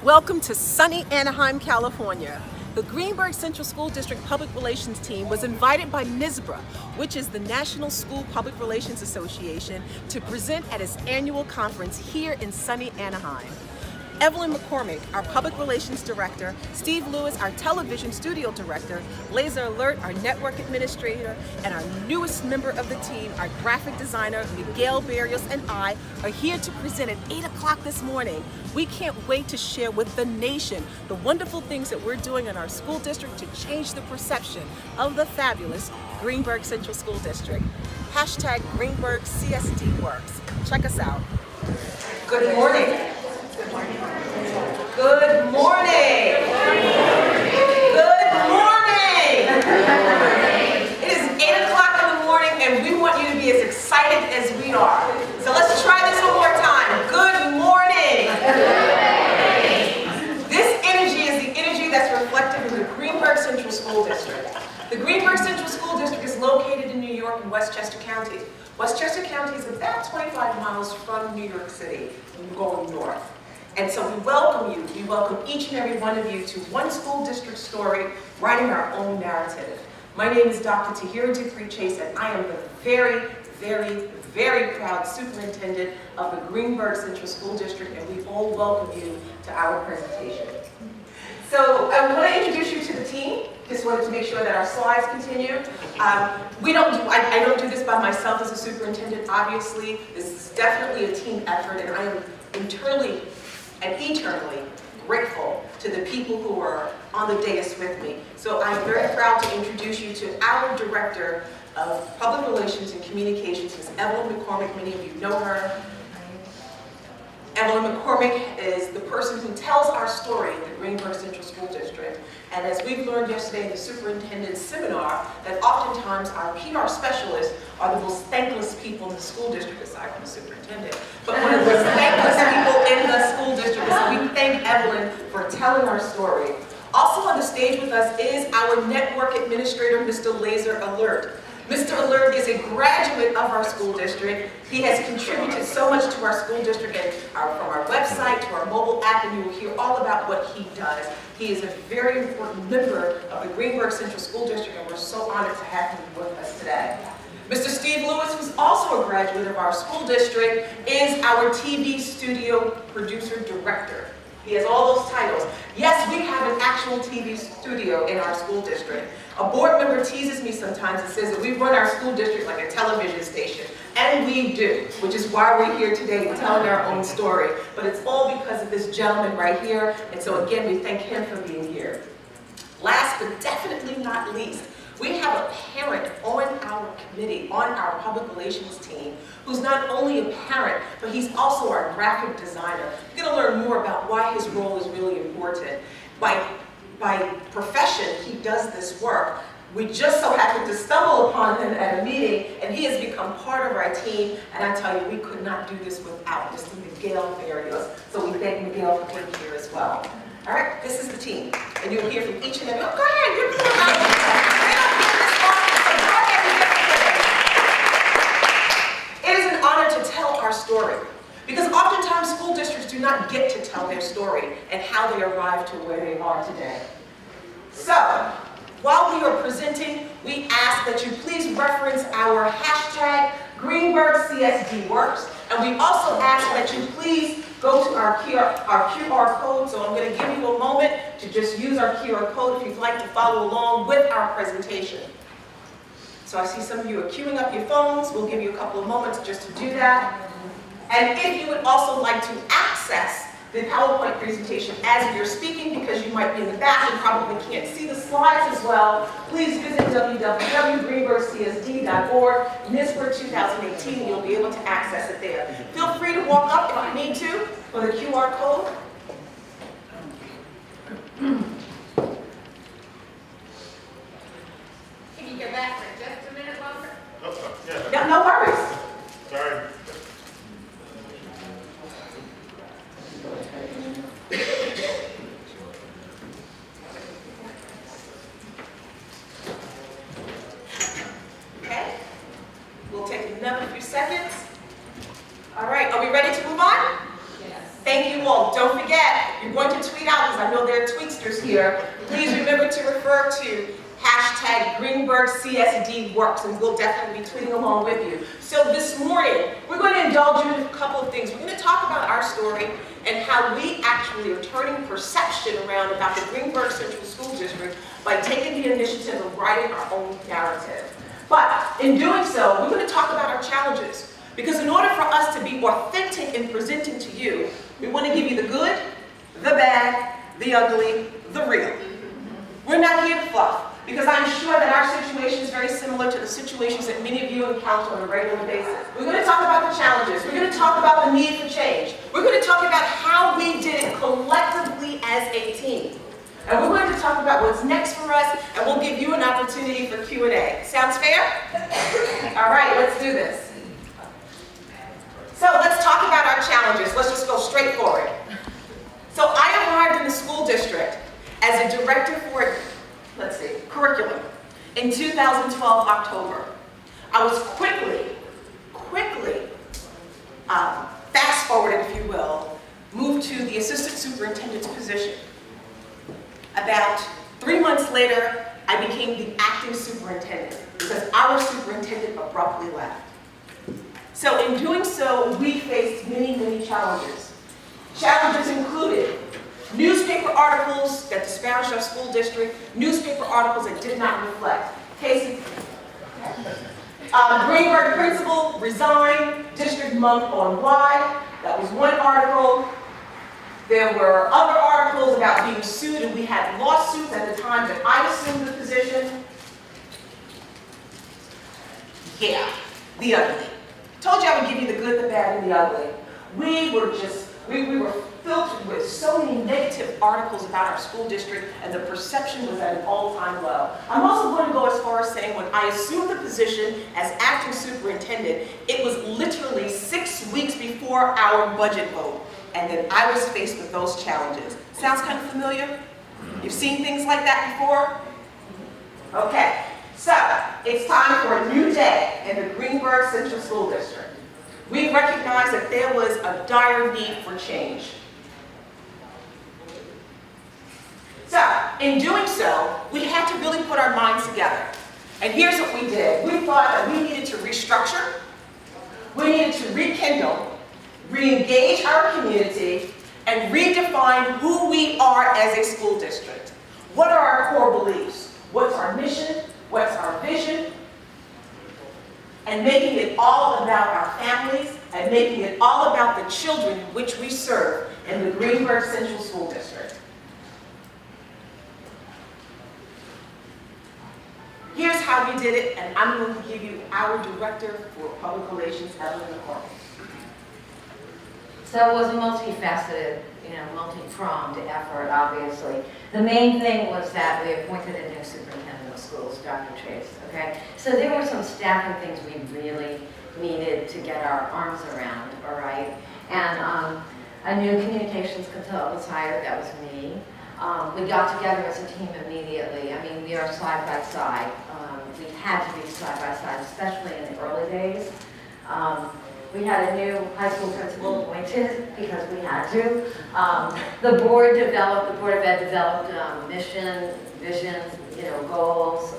Welcome to sunny Anaheim, California. The Greenburgh Central School District Public Relations team was invited by NSPRA, which is the National School Public Relations Association, to present at its annual conference here in sunny Anaheim. Evelyn McCormick, our Public Relations Director, Steve Lewis, our Television Studio Director, Laser Alert, our Network Administrator, and our newest member of the team, our Graphic Designer, Miguel Barrios, and I are here to present at 8 o'clock this morning. We can't wait to share with the nation the wonderful things that we're doing in our school district to change the perception of the fabulous Greenburgh Central School District. Hashtag Greenburgh CSD works. Check us out. Good morning. Good morning. Good morning. Good morning. It is 8 o'clock in the morning and we want you to be as excited as we are. So let's try this one more time. Good morning. This energy is the energy that's reflected in the Greenburgh Central School District. The Greenburgh Central School District is located in New York in Westchester County. Westchester County is about 25 miles from New York City going north. And so we welcome you, we welcome each and every one of you to One School District Story, writing our own narrative. My name is Dr. Tahira Dupree Chase, and I am the very, very, very proud superintendent of the Greenburgh Central School District, and we all welcome you to our presentation. So I want to introduce you to the team. Just wanted to make sure that our slides continue. I don't do this by myself as a superintendent, obviously. This is definitely a team effort, and I am internally and eternally grateful to the people who are on the dais with me. So I'm very proud to introduce you to our Director of Public Relations and Communications, Ms. Evelyn McCormick. Many of you know her. Evelyn McCormick is the person who tells our story in the Greenburgh Central School District. And as we've learned yesterday in the superintendent's seminar, that oftentimes our PR specialists are the most thankless people in the school district, aside from the superintendent. But one of the most thankless people in the school district, so we thank Evelyn for telling our story. Also on the stage with us is our network administrator, Mr. Laser Alert. Mr. Alert is a graduate of our school district. He has contributed so much to our school district, and from our website to our mobile app, and you will hear all about what he does. He is a very important member of the Greenburgh Central School District, and we're so honored to have him with us today. Mr. Steve Lewis, who's also a graduate of our school district, is our TV studio producer director. He has all those titles. Yes, we have an actual TV studio in our school district. A board member teases me sometimes and says that we run our school district like a television station. And we do, which is why we're here today telling our own story. But it's all because of this gentleman right here. And so again, we thank him for being here. Last but definitely not least, we have a parent on our committee, on our public relations team, who's not only a parent, but he's also our graphic designer. You're going to learn more about why his role is really important. By profession, he does this work. We just so happened to stumble upon him at a meeting, and he has become part of our team. And I tell you, we could not do this without Mr. Miguel Barrios. So we thank Miguel for being here as well. All right, this is the team. And you'll hear from each and every, oh, go ahead, you're doing it. It is an honor to tell our story. Because oftentimes school districts do not get to tell their story and how they arrived to where they are today. So, while we are presenting, we ask that you please reference our hashtag Greenburgh CSD works. And we also ask that you please go to our QR code. So I'm going to give you a moment to just use our QR code if you'd like to follow along with our presentation. So I see some of you are queuing up your phones. We'll give you a couple of moments just to do that. And if you would also like to access the PowerPoint presentation as you're speaking, because you might be in the back and probably can't see the slides as well, please visit www.greenburghcsd.org, NSPRA 2018, and you'll be able to access it there. Feel free to walk up if you need to for the QR code. Can you go back for just a minute longer? Oh, yeah. Yeah, no worries. Sorry. Okay, we'll take another few seconds. All right, are we ready to move on? Yes. Thank you all. Don't forget, you're going to tweet challenges, I know there are tweetsters here, please remember to refer to hashtag #GreenbergCSDWorks, and we'll definitely be tweeting along with you. So this morning, we're going to indulge you in a couple of things. We're going to talk about our story and how we actually are turning perception around about the Greenberg Central School District by taking the initiative of writing our own narrative. But in doing so, we're going to talk about our challenges. Because in order for us to be authentic in presenting to you, we want to give you the good, the bad, the ugly, the real. We're not here to fluff, because I'm sure that our situation is very similar to the situations that many of you encounter on a regular basis. We're going to talk about the challenges. We're going to talk about the need for change. We're going to talk about how we did it collectively as a team. And we're going to talk about what's next for us, and we'll give you an opportunity for Q&A. Sounds fair? All right, let's do this. So let's talk about our challenges. Let's just go straight for it. So I arrived in the school district as a director for, curriculum in 2012 October. I was quickly, fast forwarded, if you will, moved to the assistant superintendent's position. About 3 months later, I became the acting superintendent because our superintendent abruptly left. So in doing so, we faced many challenges. Challenges included newspaper articles that disparaged our school district, newspaper articles that did not reflect. Casey, Greenberg principal resigned, district month on why. That was one article. There were other articles about being sued, and we had lawsuits at the time that I assumed the position. Yeah, the ugly. Told you I would give you the good, the bad, and the ugly. We were filtered with so many negative articles about our school district, and the perception was at an all-time low. I'm also going to go as far as saying when I assumed the position as acting superintendent, it was literally 6 weeks before our budget vote, and then I was faced with those challenges. Sounds kind of familiar? You've seen things like that before? Okay, so it's time for a new day in the Greenberg Central School District. We recognized that there was a dire need for change. So, in doing so, we had to really put our minds together. And here's what we did. We thought that we needed to restructure, we needed to rekindle, re-engage our community, and redefine who we are as a school district. What are our core beliefs? What's our mission? What's our vision? And making it all about our families, and making it all about the children in which we serve in the Greenberg Central School District. Here's how we did it, and I'm going to give you our Director for Public Relations, Evelyn McCormick. So it was a multifaceted, multi-pronged effort, obviously. The main thing was that we appointed a new superintendent of schools, Dr. Chase, okay? So there were some staffing things we really needed to get our arms around, all right? And a new communications consultant was hired, that was me. We got together as a team immediately. I mean, we are side by side. We had to be side by side, especially in the early days. We had a new high school principal appointed because we had to. The Board of Ed developed mission, visions, goals.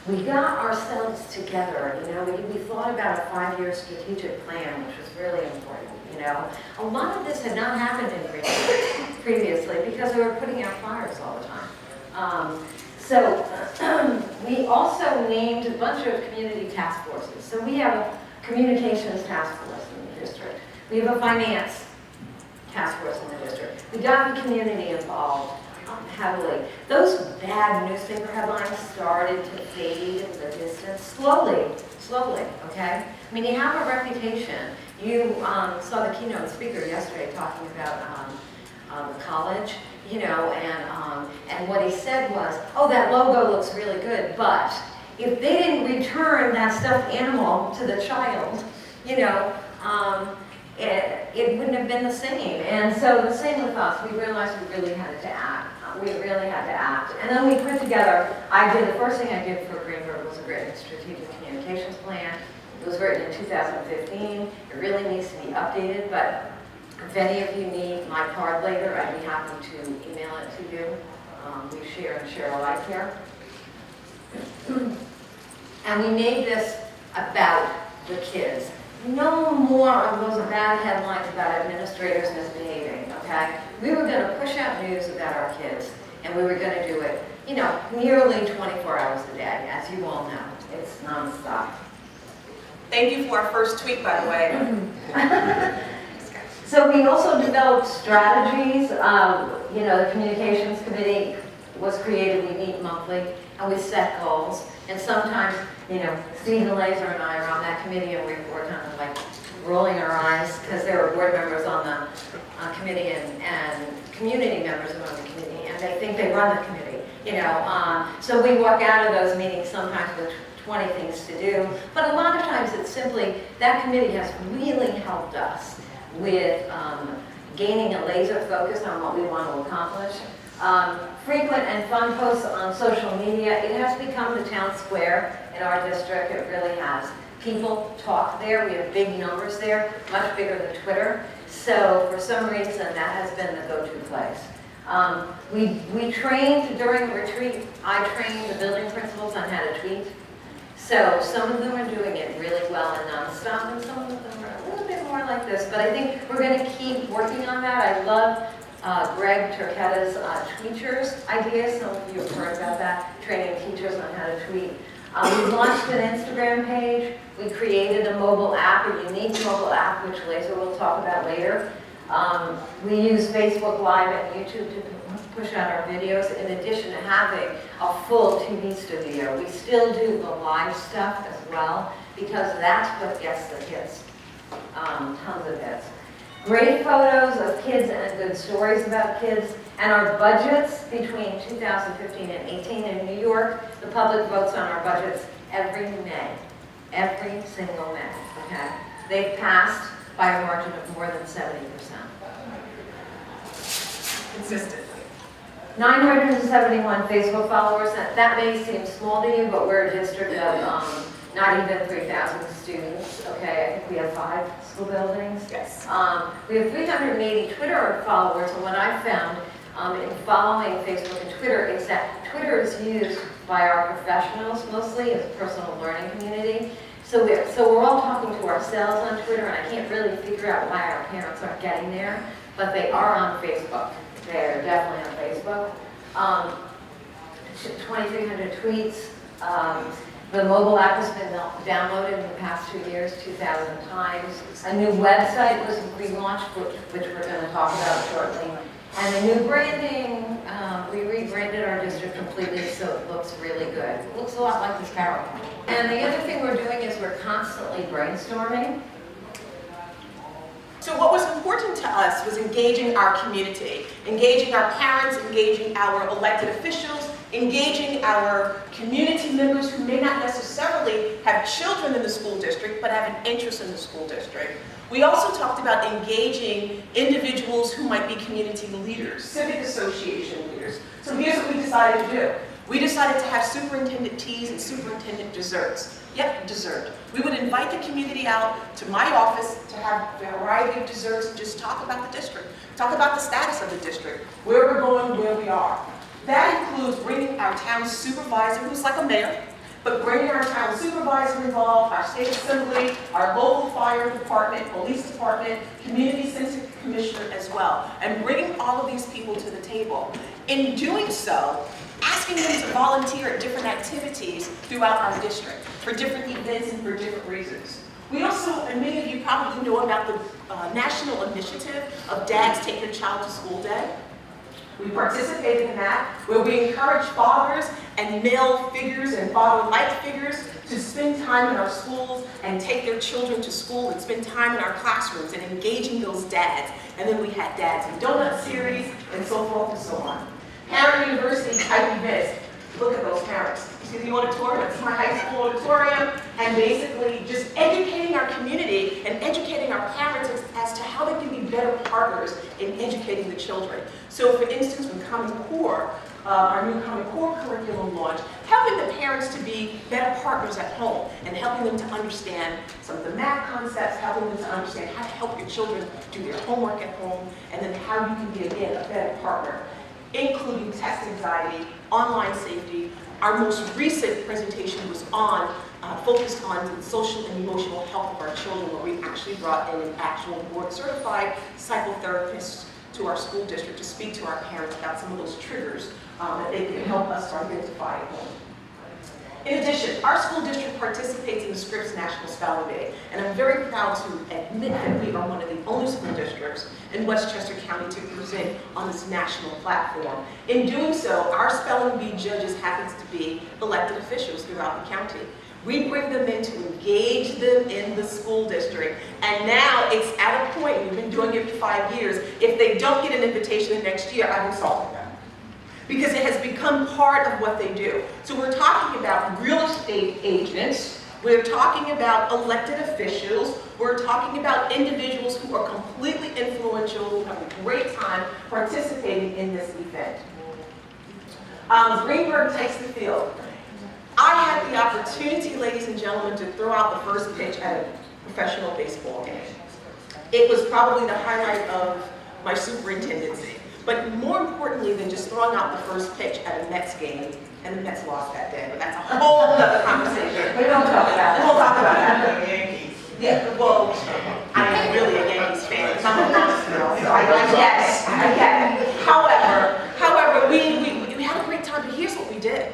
We got ourselves together, we thought about a 5-year strategic plan, which was really important, A lot of this had not happened in Greenberg previously because we were putting out fires all the time. So we also named a bunch of community task forces. So we have a communications task force in the district. We have a finance task force in the district. We got the community involved heavily. Those bad newspaper headlines started to fade in the distance, slowly, okay? I mean, you have a reputation. You saw the keynote speaker yesterday talking about the college, and what he said was, oh, that logo looks really good, but if they didn't return that stuffed animal to the child, it wouldn't have been the same. And so the same with us. We realized we really had to act. And then we put together, the first thing I did for Greenberg was a written strategic communications plan. It was written in 2015. It really needs to be updated, but If any of you need my card later, I'd be happy to email it to you. We share and share alike here. And we made this about the kids. No more of those bad headlines about administrators misbehaving, okay? We were going to push out news about our kids, and we were going to do it, you know, nearly 24 hours a day, as you all know. It's nonstop. Thank you for our first tweet, by the way. So we also developed strategies. You know, the communications committee was created. We meet monthly, and we set goals. And sometimes, you know, Stephen Laser and I are on that committee, and we're kind of like rolling our eyes because there are board members on the committee and community members who are on the committee, and they think they run the committee. You know, so we walk out of those meetings sometimes with 20 things to do, but a lot of times it's simply that committee has really helped us with gaining a laser focus on what we want to accomplish. Frequent and fun posts on social media. It has become the town square in our district. It really has. People talk there. We have big numbers there, much bigger than Twitter. So for some reason, that has been the go-to place. We trained during the retreat. I trained the building principals on how to tweet. So some of them are doing it really well and nonstop, and some of them are a little bit more like this. But I think we're going to keep working on that. I love Greg Turketta's Tweeters idea. Some of you have heard about that, training teachers on how to tweet. We launched an Instagram page. We created a mobile app, a unique mobile app, which Laser will talk about later. We use Facebook Live and YouTube to push out our videos, in addition to having a full TV studio. We still do the live stuff as well, because that's what gets the hits, tons of hits. Great photos of kids and good stories about kids, and our budgets between 2015 and 18 in New York. The public votes on our budgets every May, every single May, okay? They've passed by a margin of more than 70%. Consistent. 971 Facebook followers. That may seem small to you, but we're a district of not even 3,000 students. Okay, I think we have 5 school buildings. Yes. We have 380 Twitter followers, and what I've found in following Facebook and Twitter is that Twitter is used by our professionals mostly as a personal learning community. So we're all talking to ourselves on Twitter, and I can't really figure out why our parents aren't getting there, but they are on Facebook. They're definitely on Facebook. 2,300 tweets. The mobile app has been downloaded in the past 2 years, 2,000 times. A new website was relaunched, which we're going to talk about shortly. And the new branding, we rebranded our district completely, so it looks really good. It looks a lot like this PowerPoint. And the other thing we're doing is we're constantly brainstorming. So what was important to us was engaging our community, engaging our parents, engaging our elected officials, engaging our community members who may not necessarily have children in the school district, but have an interest in the school district. We also talked about engaging individuals who might be community leaders, civic association leaders. So here's what we decided to do. We decided to have superintendent teas and superintendent desserts. Yep, dessert. We would invite the community out to my office to have a variety of desserts and just talk about the district, talk about the status of the district, where we're going, where we are. That includes bringing our town supervisor, who's like a mayor, but bringing our town supervisor involved, our state assembly, our local fire department, police department, community sensitive commissioner as well, and bringing all of these people to the table. In doing so, asking them to volunteer at different activities throughout our district for different events and for different reasons. We also, and many of you probably know about the national initiative of Dads Take Your Child to School Day. We participated in that, where we encourage fathers and male figures and father-like figures to spend time in our schools and take their children to school and spend time in our classrooms and engaging those dads. And then we had Dads and Donut series and so forth and so on. Parent University type events. Look at those parents. You see the auditorium? That's my high school auditorium. And basically just educating our community and educating our parents as to how they can be better partners in educating the children. So for instance, when Common Core, our new Common Core curriculum launched, helping the parents to be better partners at home and helping them to understand some of the math concepts, helping them to understand how to help your children do their homework at home, and then how you can be, again, a better partner, including test anxiety, online safety. Our most recent presentation was focused on the social and emotional health of our children, where we actually brought in an actual board-certified psychotherapist to our school district to speak to our parents about some of those triggers that they can help us to identify at home. In addition, our school district participates in the Scripps National Spelling Bee, and I'm very proud to admit that we are one of the only school districts in Westchester County to present on this national platform. In doing so, our spelling bee judges happens to be elected officials throughout the county. We bring them in to engage them in the school district, and now it's at a point, we've been doing it for 5 years, if they don't get an invitation the next year, I've insulted them. Because it has become part of what they do. So we're talking about real estate agents, we're talking about elected officials, we're talking about individuals who are completely influential, who have a great time participating in this event. Greenberg takes the field. I had the opportunity, ladies and gentlemen, to throw out the first pitch at a professional baseball game. It was probably the highlight of my superintendency. But more importantly than just throwing out the first pitch at a Mets game, and the Mets lost that day, but that's a whole other conversation. We don't talk about that. We'll talk about that. Yankees. Yeah, well, I am really a Yankees fan. I'm a Bronxville, so I get it. However, we had a great time, but here's what we did.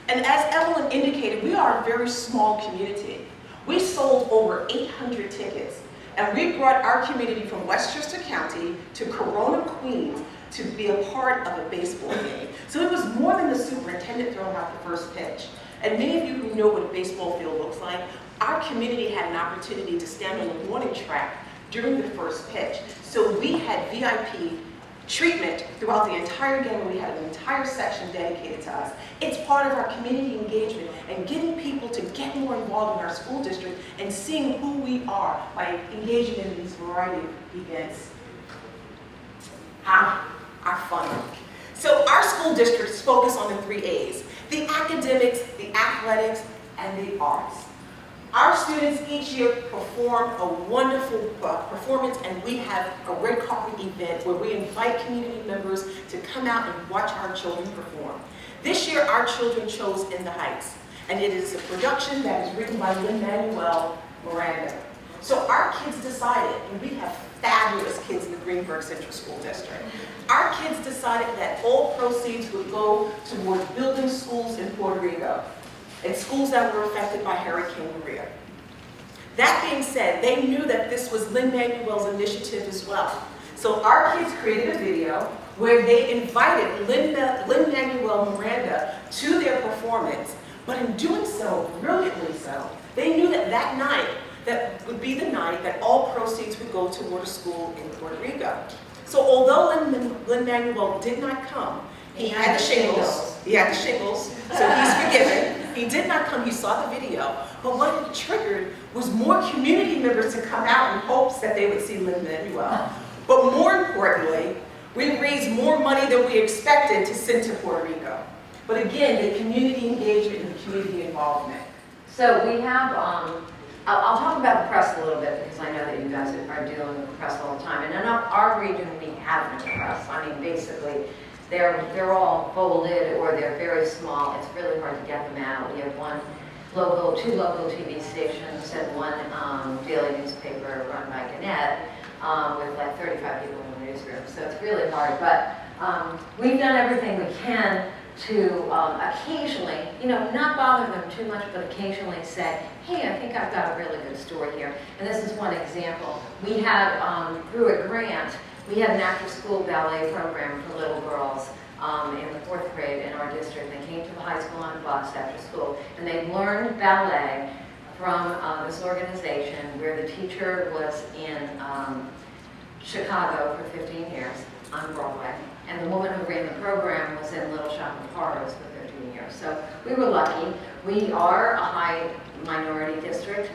And as Evelyn indicated, we are a very small community. We sold over 800 tickets, and we brought our community from Westchester County to Corona, Queens, to be a part of a baseball game. So it was more than the superintendent throwing out the first pitch. And many of you who know what a baseball field looks like, our community had an opportunity to stand on the warning track during the first pitch. So we had VIP treatment throughout the entire game, and we had an entire section dedicated to us. It's part of our community engagement and getting people to get more involved in our school district and seeing who we are by engaging in these variety of events. Our fun. So our school districts focus on the 3 A's: the academics, the athletics, and the arts. Our students each year perform a wonderful performance, and we have a red carpet event where we invite community members to come out and watch our children perform. This year, our children chose In the Heights, and it is a production that is written by Lin-Manuel Miranda. So our kids decided, and we have fabulous kids in the Greenberg Central School District, our kids decided that all proceeds would go toward building schools in Puerto Rico, and schools that were affected by Hurricane Maria. That being said, they knew that this was Lin-Manuel's initiative as well. So our kids created a video where they invited Lin-Manuel Miranda to their performance, but in doing so, brilliantly so, they knew that that night, that would be the night that all proceeds would go toward a school in Puerto Rico. So although Lin-Manuel did not come, he had the shingles. He had the shingles, so he's forgiven. He did not come, he saw the video. But what it triggered was more community members to come out in hopes that they would see Lin-Manuel. But more importantly, we raised more money than we expected to send to Puerto Rico. But again, the community engagement and the community involvement. So we have, I'll talk about the press a little bit because I know that you guys are dealing with the press all the time. And in our region, we have no press. I mean, basically, they're all folded or they're very small. It's really hard to get them out. We have two local TV stations and one daily newspaper run by Gannett with like 35 people in the newsroom. So it's really hard. But we've done everything we can to occasionally, not bother them too much, but occasionally say, hey, I think I've got a really good story here. And this is one example. We had, through a grant, we had an after-school ballet program for little girls in the 4th grade in our district. They came to the high school on a bus after school, and they learned ballet from this organization where the teacher was in Chicago for 15 years on Broadway. And the woman who ran the program was in Little Shop of Horrors for 15 years. So we were lucky. We are a high minority district.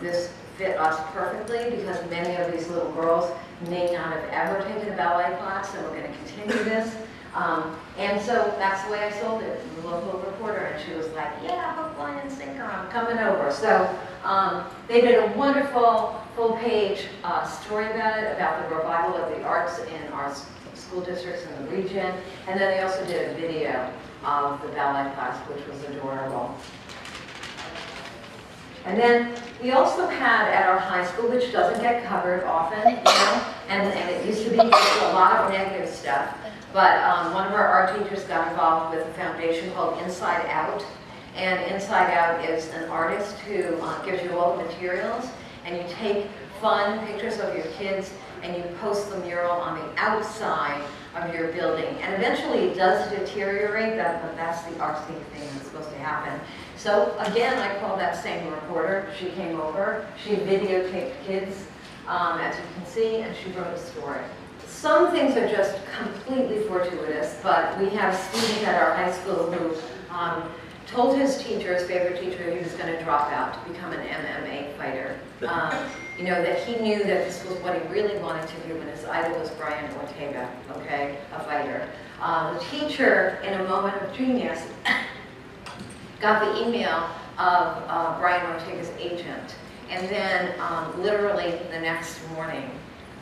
This fit us perfectly because many of these little girls may not have ever taken a ballet class, and we're going to continue this. And so that's the way I sold it to the local reporter, and she was like, yeah, hook, line, and sinker, I'm coming over. So they did a wonderful full-page story about it, about the revival of the arts in our school districts in the region. And then they also did a video of the ballet class, which was adorable. And then we also had at our high school, which doesn't get covered often, you know, and it used to be a lot of negative stuff, but one of our art teachers got involved with a foundation called Inside Out. And Inside Out is an artist who gives you all the materials, and you take fun pictures of your kids and you post the mural on the outside of your building. And eventually it does deteriorate, but that's the artsy thing that's supposed to happen. So again, I called that same reporter. She came over, she videotaped kids, as you can see, and she wrote a story. Some things are just completely fortuitous, but we have a student at our high school who told his teacher, his favorite teacher, he was going to drop out to become an MMA fighter. You know, that he knew that this was what he really wanted to do, and his idol was Brian Ortega, okay, a fighter. The teacher, in a moment of genius, got the email of Brian Ortega's agent, and then literally the next morning,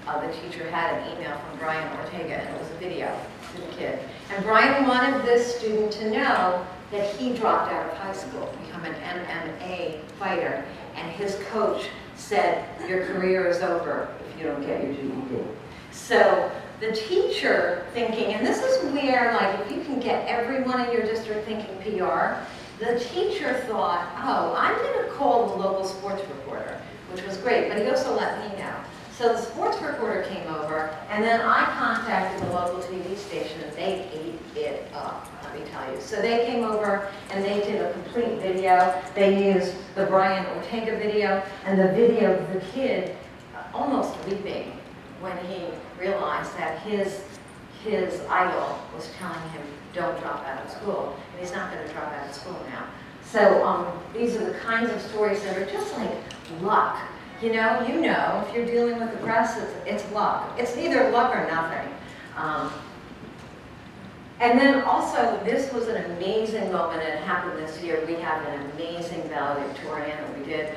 the teacher had an email from Brian Ortega, and it was a video to the kid. And Brian wanted this student to know that he dropped out of high school to become an MMA fighter, and his coach said, your career is over if you don't get your GED. So the teacher thinking, and this is where, like, if you can get everyone in your district thinking PR, the teacher thought, oh, I'm going to call the local sports reporter, which was great, but he also let me know. So the sports reporter came over, and then I contacted the local TV station, and they ate it up, let me tell you. So they came over, and they did a complete video. They used the Brian Ortega video, and the video of the kid almost weeping when he realized that his idol was telling him, don't drop out of school. And he's not going to drop out of school now. So these are the kinds of stories that are just like luck. You know, if you're dealing with the press, it's luck. It's either luck or nothing. And then also, this was an amazing moment, and it happened this year. We had an amazing valedictorian that we did.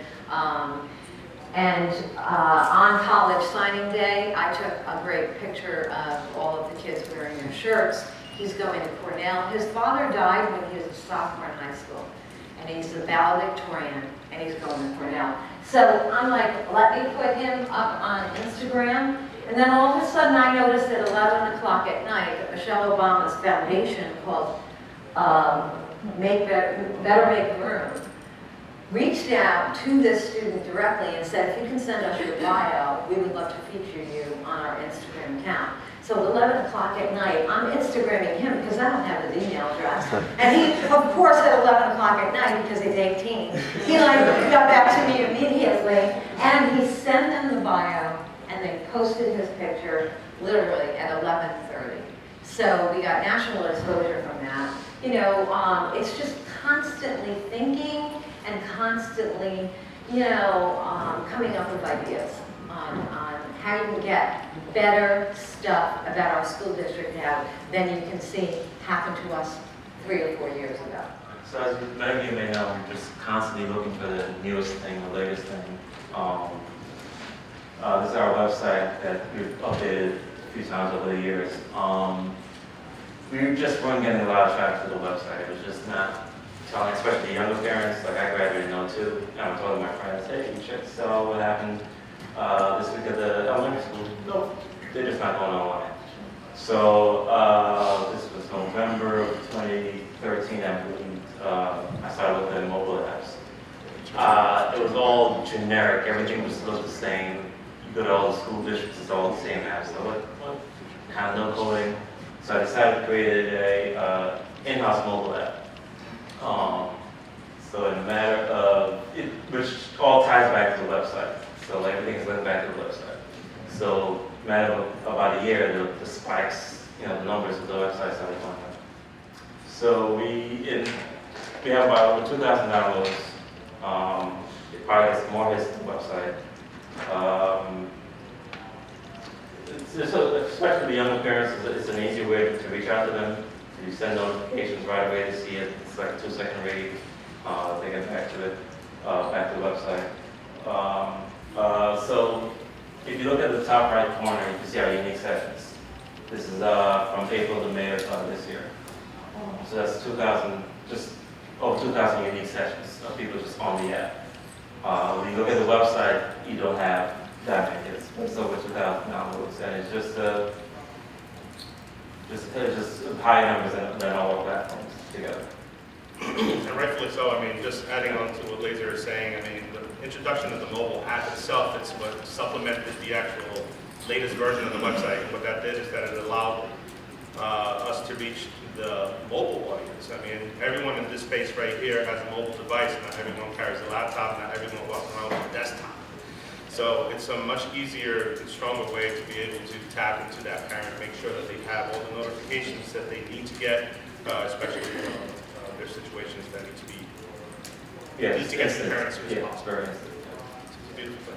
And on college signing day, I took a great picture of all of the kids wearing their shirts. He's going to Cornell. His father died when he was a sophomore in high school. And he's a valedictorian, and he's going to Cornell. So I'm like, let me put him up on Instagram. And then all of a sudden I noticed at 11 o'clock at night that Michelle Obama's foundation called Better Make Room reached out to this student directly and said, if you can send us your bio, we would love to feature you on our Instagram account. So at 11 o'clock at night, I'm Instagramming him because I don't have his email address. And he, of course, at 11 o'clock at night, because he's 18, he got back to me immediately, and he sent them the bio, and they posted his picture literally at 11:30. So we got national exposure from that. You know, it's just constantly thinking and constantly, coming up with ideas on how you can get better stuff about our school district now than you can see happen to us 3 or 4 years ago. So as many of you may know, I'm just constantly looking for the newest thing, the latest thing. This is our website that we've updated a few times over the years. We just weren't getting a lot of traffic to the website. It was just not telling, especially younger parents, like I graduated in 02, and I'm telling my friends, hey, you should saw what happened this week at the elementary school. No, they're just not going online. So this was November of 2013, I believe. I started with the mobile apps. It was all generic. Everything just looked the same. You go to all the school districts, it's all the same apps. So what kind of no coding? So I decided to create a in-house mobile app. So in a matter of, which all ties back to the website. So everything is linked back to the website. So in a matter of about a year, the spikes, the numbers of the website started going up. So we have about over 2,000 downloads. It probably has more hits than the website. So especially the younger parents, it's an easy way to reach out to them. You send notifications right away to see it. It's like a 2-second read. They get back to it, back to the website. So if you look at the top right corner, you can see our unique sessions. This is from April to May of this year. So that's 2,000, just over 2,000 unique sessions of people just on the app. When you look at the website, you don't have that many. It's over 2,000 downloads, and it's just high numbers than all our platforms together. And rightfully so. I mean, just adding on to what Laser is saying, I mean, the introduction of the mobile app itself, it's what supplemented the actual latest version of the website. And what that did is that it allowed us to reach the mobile audience. I mean, everyone in this space right here has a mobile device. Not everyone carries a laptop. Not everyone walks around with a desktop. So it's a much easier and stronger way to be able to tap into that parent, make sure that they have all the notifications that they need to get, especially their situations that need to be, need to get to the parents as well. It's very It's a beautiful thing.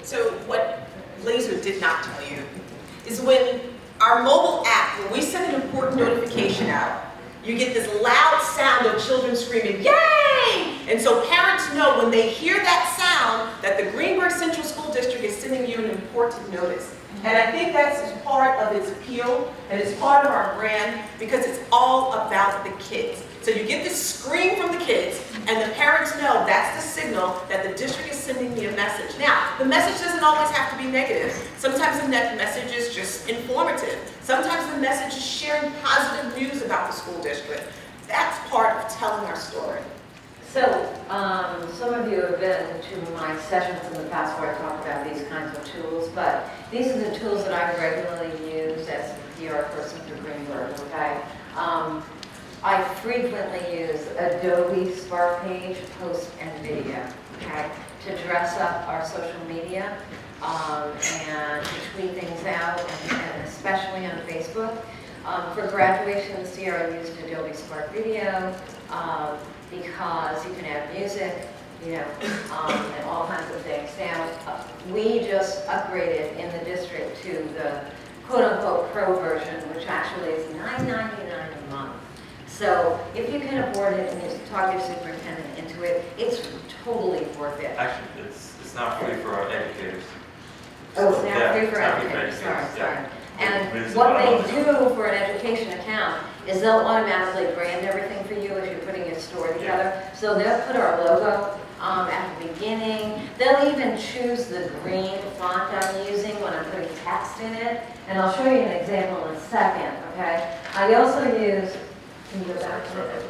So what Laser did not tell you is when our mobile app, when we send an important notification out, you get this loud sound of children screaming, "Yay!" And so parents know when they hear that sound that the Greenburgh Central School District is sending you an important notice. And I think that's part of its appeal and it's part of our brand because it's all about the kids. So you get this scream from the kids and the parents know that's the signal that the district is sending me a message. Now, the message doesn't always have to be negative. Sometimes the message is just informative. Sometimes the message is sharing positive news about the school district. That's part of telling our story. So, some of you have been to my sessions in the past where I talk about these kinds of tools, but these are the tools that I regularly use as a PR person for Greenburgh, okay? I frequently use Adobe Spark Page, post and video, okay, to dress up our social media and to tweet things out, and especially on Facebook. For graduation this year, I used Adobe Spark Video because you can add music, you know, and all kinds of things. Now, we just upgraded in the district to the quote-unquote pro version, which actually is $9.99 a month. So if you can afford it and you talk your superintendent into it, it's totally worth it. Actually, it's not free for our educators. Oh, it's now Yeah, free for it's not free for educators, sorry, educators, sorry. yeah. And It's what about- they do for an education account is they'll automatically brand everything for you as you're putting your story together. So they'll put our logo at the beginning. They'll even choose the green font I'm using when I'm putting text in it. And I'll show you an example in a second, okay? I also use, can you go back to it?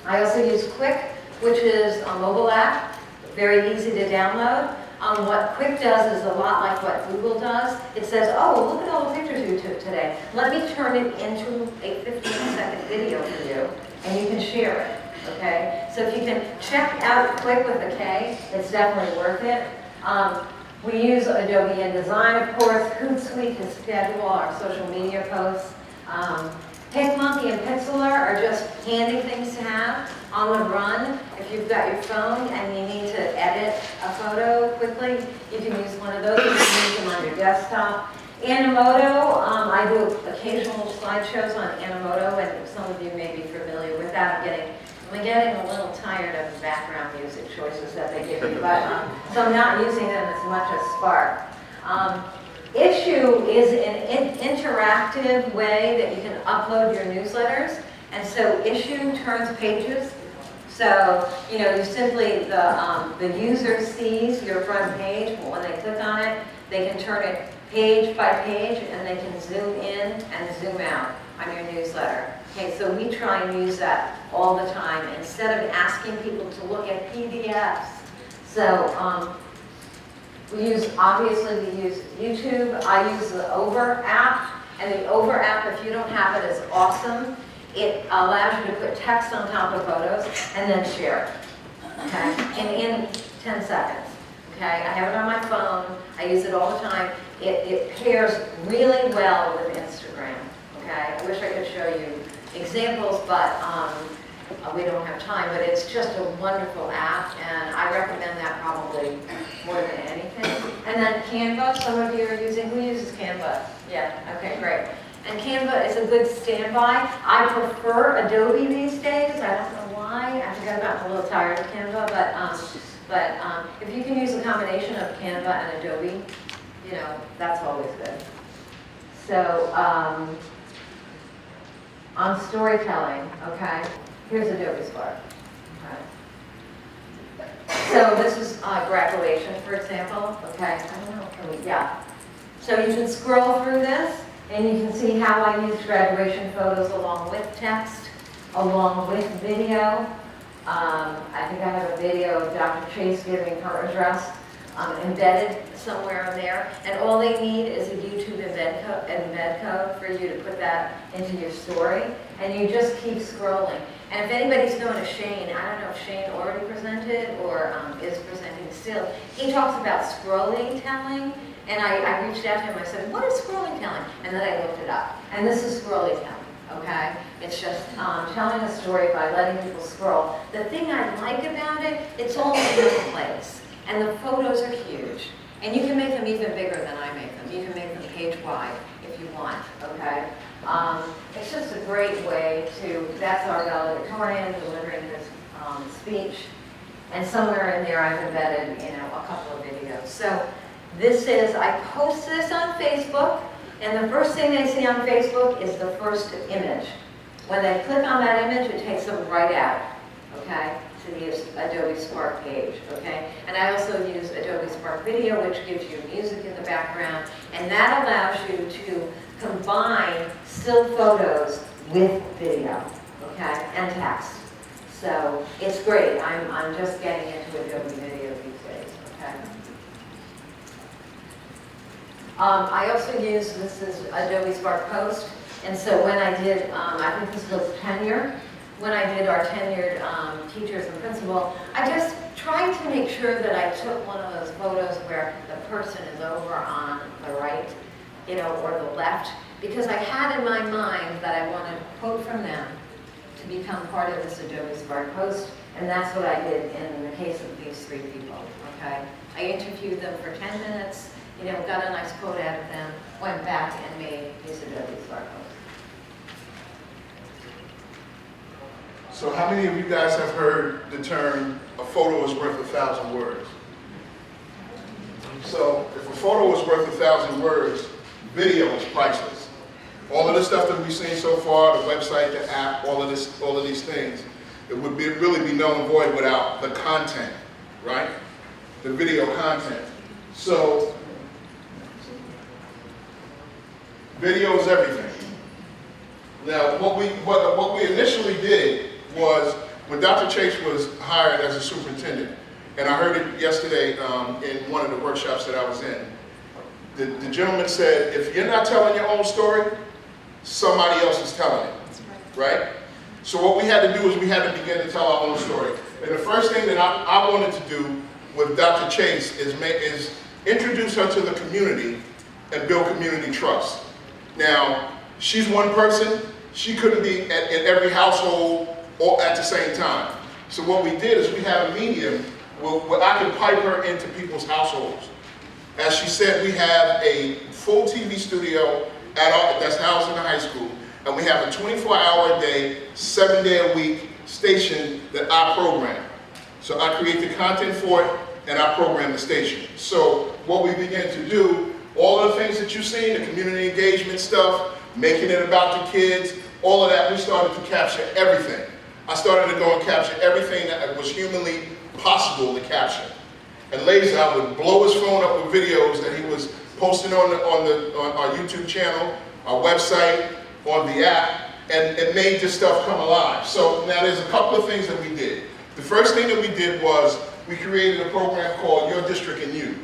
I also use Quick, which is a mobile app, very easy to download. What Quick does is a lot like what Google does. It says, oh, look at all the pictures you took today. Let me turn it into a 15-second video for you, and you can share it, okay? So if you can check out Quick with a K, it's definitely worth it. We use Adobe InDesign, of course, Hootsuite to schedule our social media posts. PicMonkey and Pixlr are just handy things to have on the run. If you've got your phone and you need to edit a photo quickly, you can use one of those. You can use them on your desktop. Animoto, I do occasional slideshows on Animoto, and some of you may be familiar with that. I'm getting a little tired of the background music choices that they give me, but so I'm not using them as much as Spark. Issue is an interactive way that you can upload your newsletters, and so Issue turns pages. So, you know, you simply, the user sees your front page, but when they click on it, they can turn it page by page, and they can zoom in and zoom out on your newsletter. Okay, so we try and use that all the time, instead of asking people to look at PDFs. So, obviously we use YouTube. I use the Over app, and the Over app, if you don't have it, is awesome. It allows you to put text on top of photos and then share it, okay? And in 10 seconds, okay? I have it on my phone. I use it all the time. It pairs really well with Instagram, okay? I wish I could show you examples, but we don't have time, but it's just a wonderful app, and I recommend that probably more than anything. And then Canva, some of you are using, who uses Canva? Yeah, okay, great. And Canva is a good standby. I prefer Adobe these days. I don't know why. I think I got a little tired of Canva, but if you can use a combination of Canva and Adobe, you know, that's always good. So, on storytelling, okay, here's Adobe Spark. Okay. So this is graduation, for example, okay, I don't know, can we, yeah. So you can scroll through this, and you can see how I use graduation photos along with text, along with video. I think I have a video of Dr. Chase giving her address embedded somewhere in there. And all they need is a YouTube embed code for you to put that into your story. And you just keep scrolling. And if anybody's known a Shane, I don't know if Shane already presented or is presenting still, he talks about scrolling telling. And I reached out to him, I said, what is scrolling telling? And then I looked it up. And this is scrolling telling, okay? It's just telling a story by letting people scroll. The thing I like about it, it's all in one place. And the photos are huge. And you can make them even bigger than I make them. You can make them page wide if you want, okay? It's just a great way to, that's our valedictorian delivering his speech. And somewhere in there I've embedded, you know, a couple of videos. So this is, I post this on Facebook, and the first thing they see on Facebook is the first image. When they click on that image, it takes them right out, okay, to the Adobe Spark page, okay? And I also use Adobe Spark Video, which gives you music in the background, and that allows you to combine still photos with video, okay, and text. So it's great. I'm just getting into Adobe Video these days, okay? I also use, this is Adobe Spark Post, and so when I did, I think this was tenure, when I did our tenured teachers and principal, I just tried to make sure that I took one of those photos where the person is over on the right, you know, or the left, because I had in my mind that I wanted a quote from them to become part of this Adobe Spark Post, and that's what I did in the case of these three people, okay? I interviewed them for 10 minutes, you know, got a nice quote out of them, went back and made these Adobe Spark Posts. So how many of you guys have heard the term, a photo is worth 1,000 words? So if a photo is worth 1,000 words, video is priceless. All of the stuff that we've seen so far, the website, the app, all of these things, it would really be null and void without the content, right? The video content. So video is everything. Now, what we initially did was when Dr. Chase was hired as a superintendent, and I heard it yesterday in one of the workshops that I was in, the gentleman said, if you're not telling your own story, somebody else is telling it, right? So what we had to do is we had to begin to tell our own story. And the first thing that I wanted to do with Dr. Chase is introduce her to the community and build community trust. Now, she's one person. She couldn't be in every household all at the same time. So what we did is we had a medium where I could pipe her into people's households. As she said, we have a full TV studio that's housed in the high school, and we have a 24-hour-a-day, 7-day-a-week station that I program. So I create the content for it, and I program the station. So what we began to do, all of the things that you've seen, the community engagement stuff, making it about the kids, all of that, we started to capture everything. I started to go and capture everything that was humanly possible to capture. And later, I would blow his phone up with videos that he was posting on our YouTube channel, our website, on the app, and it made this stuff come alive. So now there's a couple of things that we did. The first thing that we did was we created a program called Your District and You.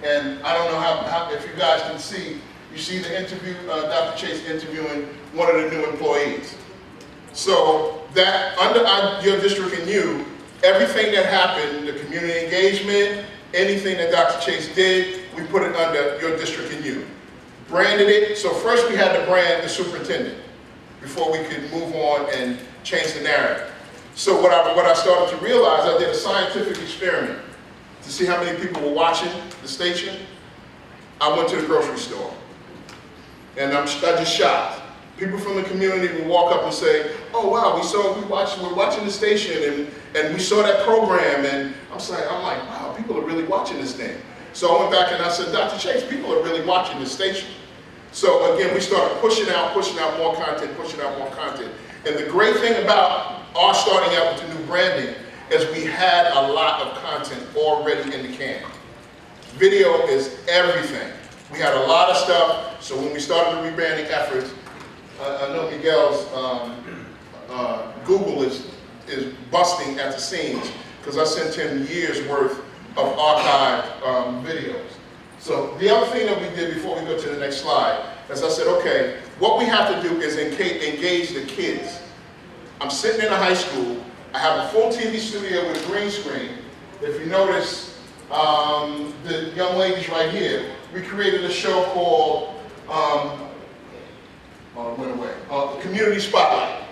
And I don't know how if you guys can see, you see the interview, Dr. Chase interviewing one of the new employees. So that under Your District and You, everything that happened, the community engagement, anything that Dr. Chase did, we put it under Your District and You. Branded it, so first we had to brand the superintendent before we could move on and change the narrative. So what I started to realize, I did a scientific experiment to see how many people were watching the station, I went to the grocery store. And I just shocked. People from the community would walk up and say, oh wow, we're watching the station and we saw that program, and I'm like, wow, people are really watching this thing. So I went back and I said, Dr. Chase, people are really watching this station. So again, we started pushing out more content. And the great thing about our starting out with the new branding is we had a lot of content already in the can. Video is everything. We had a lot of stuff, so when we started the rebranding efforts, I know Miguel's Google is busting at the seams because I sent him years worth of archived videos. So the other thing that we did before we go to the next slide is I said, okay, what we have to do is engage the kids. I'm sitting in a high school. I have a full TV studio with a green screen. If you notice, the young ladies right here, we created a show called, it went away, Community Spotlight.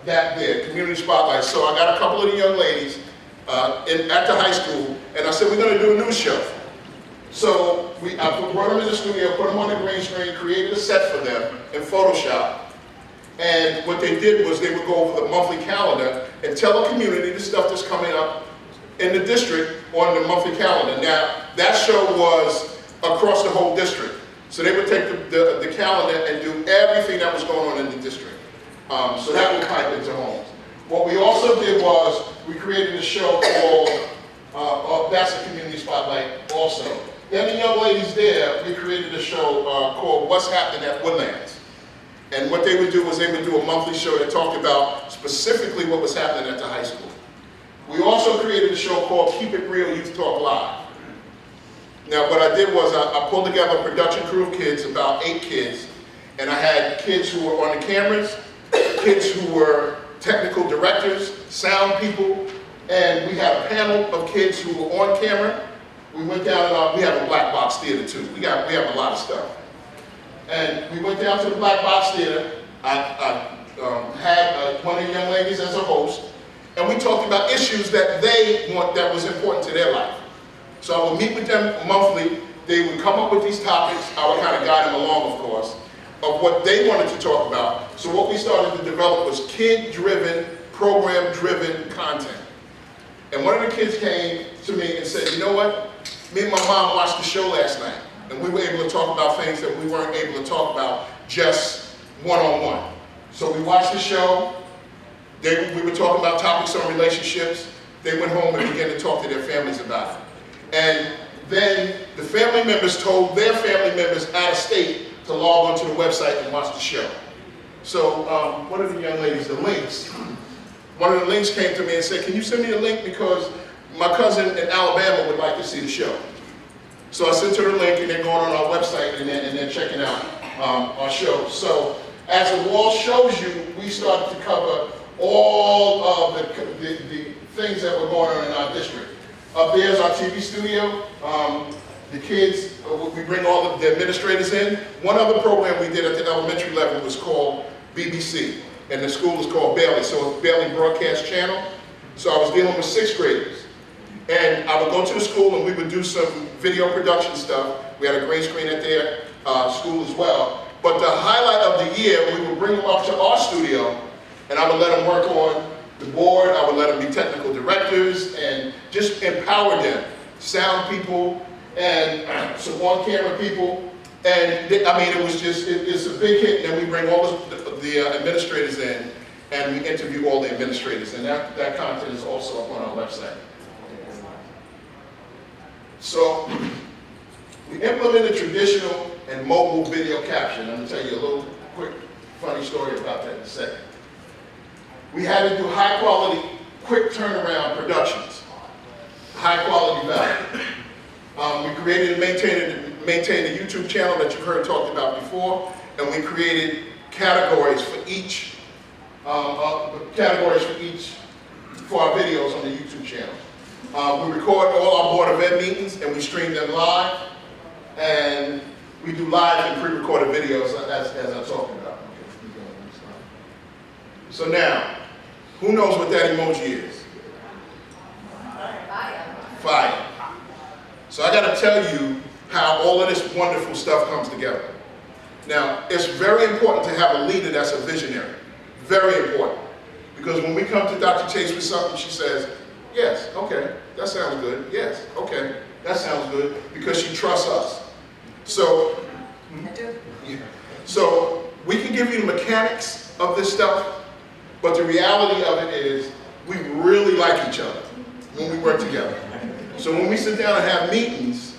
That there, Community Spotlight. So I got a couple of the young ladies at the high school, and I said, we're going to do a news show. So I brought them in the studio, put them on the green screen, created a set for them in Photoshop. And what they did was they would go over the monthly calendar and tell the community the stuff that's coming up in the district on the monthly calendar. Now, that show was across the whole district. So they would take the calendar and do everything that was going on in the district. So that would pipe into homes. What we also did was we created a show called, that's a community spotlight also. Then the young ladies there, we created a show called What's Happening at Woodlands. And what they would do was they would do a monthly show that talked about specifically what was happening at the high school. We also created a show called Keep It Real Youth Talk Live. Now what I did was I pulled together a production crew of kids, about 8 kids, and I had kids who were on the cameras, kids who were technical directors, sound people, and we had a panel of kids who were on camera. We went down and we have a black box theater too. We have a lot of stuff. And we went down to the black box theater. I had one of the young ladies as a host, and we talked about issues that that was important to their life. So I would meet with them monthly. They would come up with these topics. I would kind of guide them along, of course, of what they wanted to talk about. So what we started to develop was kid-driven, program-driven content. And one of the kids came to me and said, you know what? Me and my mom watched the show last night, and we were able to talk about things that we weren't able to talk about just one-on-one. So we watched the show. We were talking about topics on relationships. They went home and began to talk to their families about it. And then the family members told their family members out of state to log onto the website and watch the show. So one of the young ladies, the links, one of the links came to me and said, can you send me a link because my cousin in Alabama would like to see the show. So I sent her the link, and they're going on our website and then checking out our show. So as the wall shows you, we started to cover all of the things that were going on in our district. Up there's our TV studio. The kids, we bring all of the administrators in. One other program we did at the elementary level was called BBC, and the school is called Bailey, so it's Bailey Broadcast Channel. So I was dealing with 6th graders. And I would go to the school and we would do some video production stuff. We had a green screen at their school as well. But the highlight of the year, we would bring them up to our studio, and I would let them work on the board. I would let them be technical directors and just empower them. Sound people and some on-camera people. And it was just, it's a big hit. And then we bring all the administrators in, and we interview all the administrators. And that content is also up on our website. So we implemented traditional and mobile video caption. I'm going to tell you a little quick funny story about that in a second. We had to do high quality, quick turnaround productions, high quality value. We created and maintained a YouTube channel that you've heard talked about before, and we created categories for each, for our videos on the YouTube channel. We record all our Board of Ed meetings and we stream them live, and we do live and pre-recorded videos as I talked about. So now, who knows what that emoji is? Fire. So I got to tell you how all of this wonderful stuff comes together. Now, it's very important to have a leader that's a visionary. Very important. Because when we come to Dr. Chase with something, she says, yes, okay, that sounds good. Yes, okay, that sounds good. Because she trusts us. So, so we can give you the mechanics of this stuff, but the reality of it is we really like each other when we work together. So when we sit down and have meetings,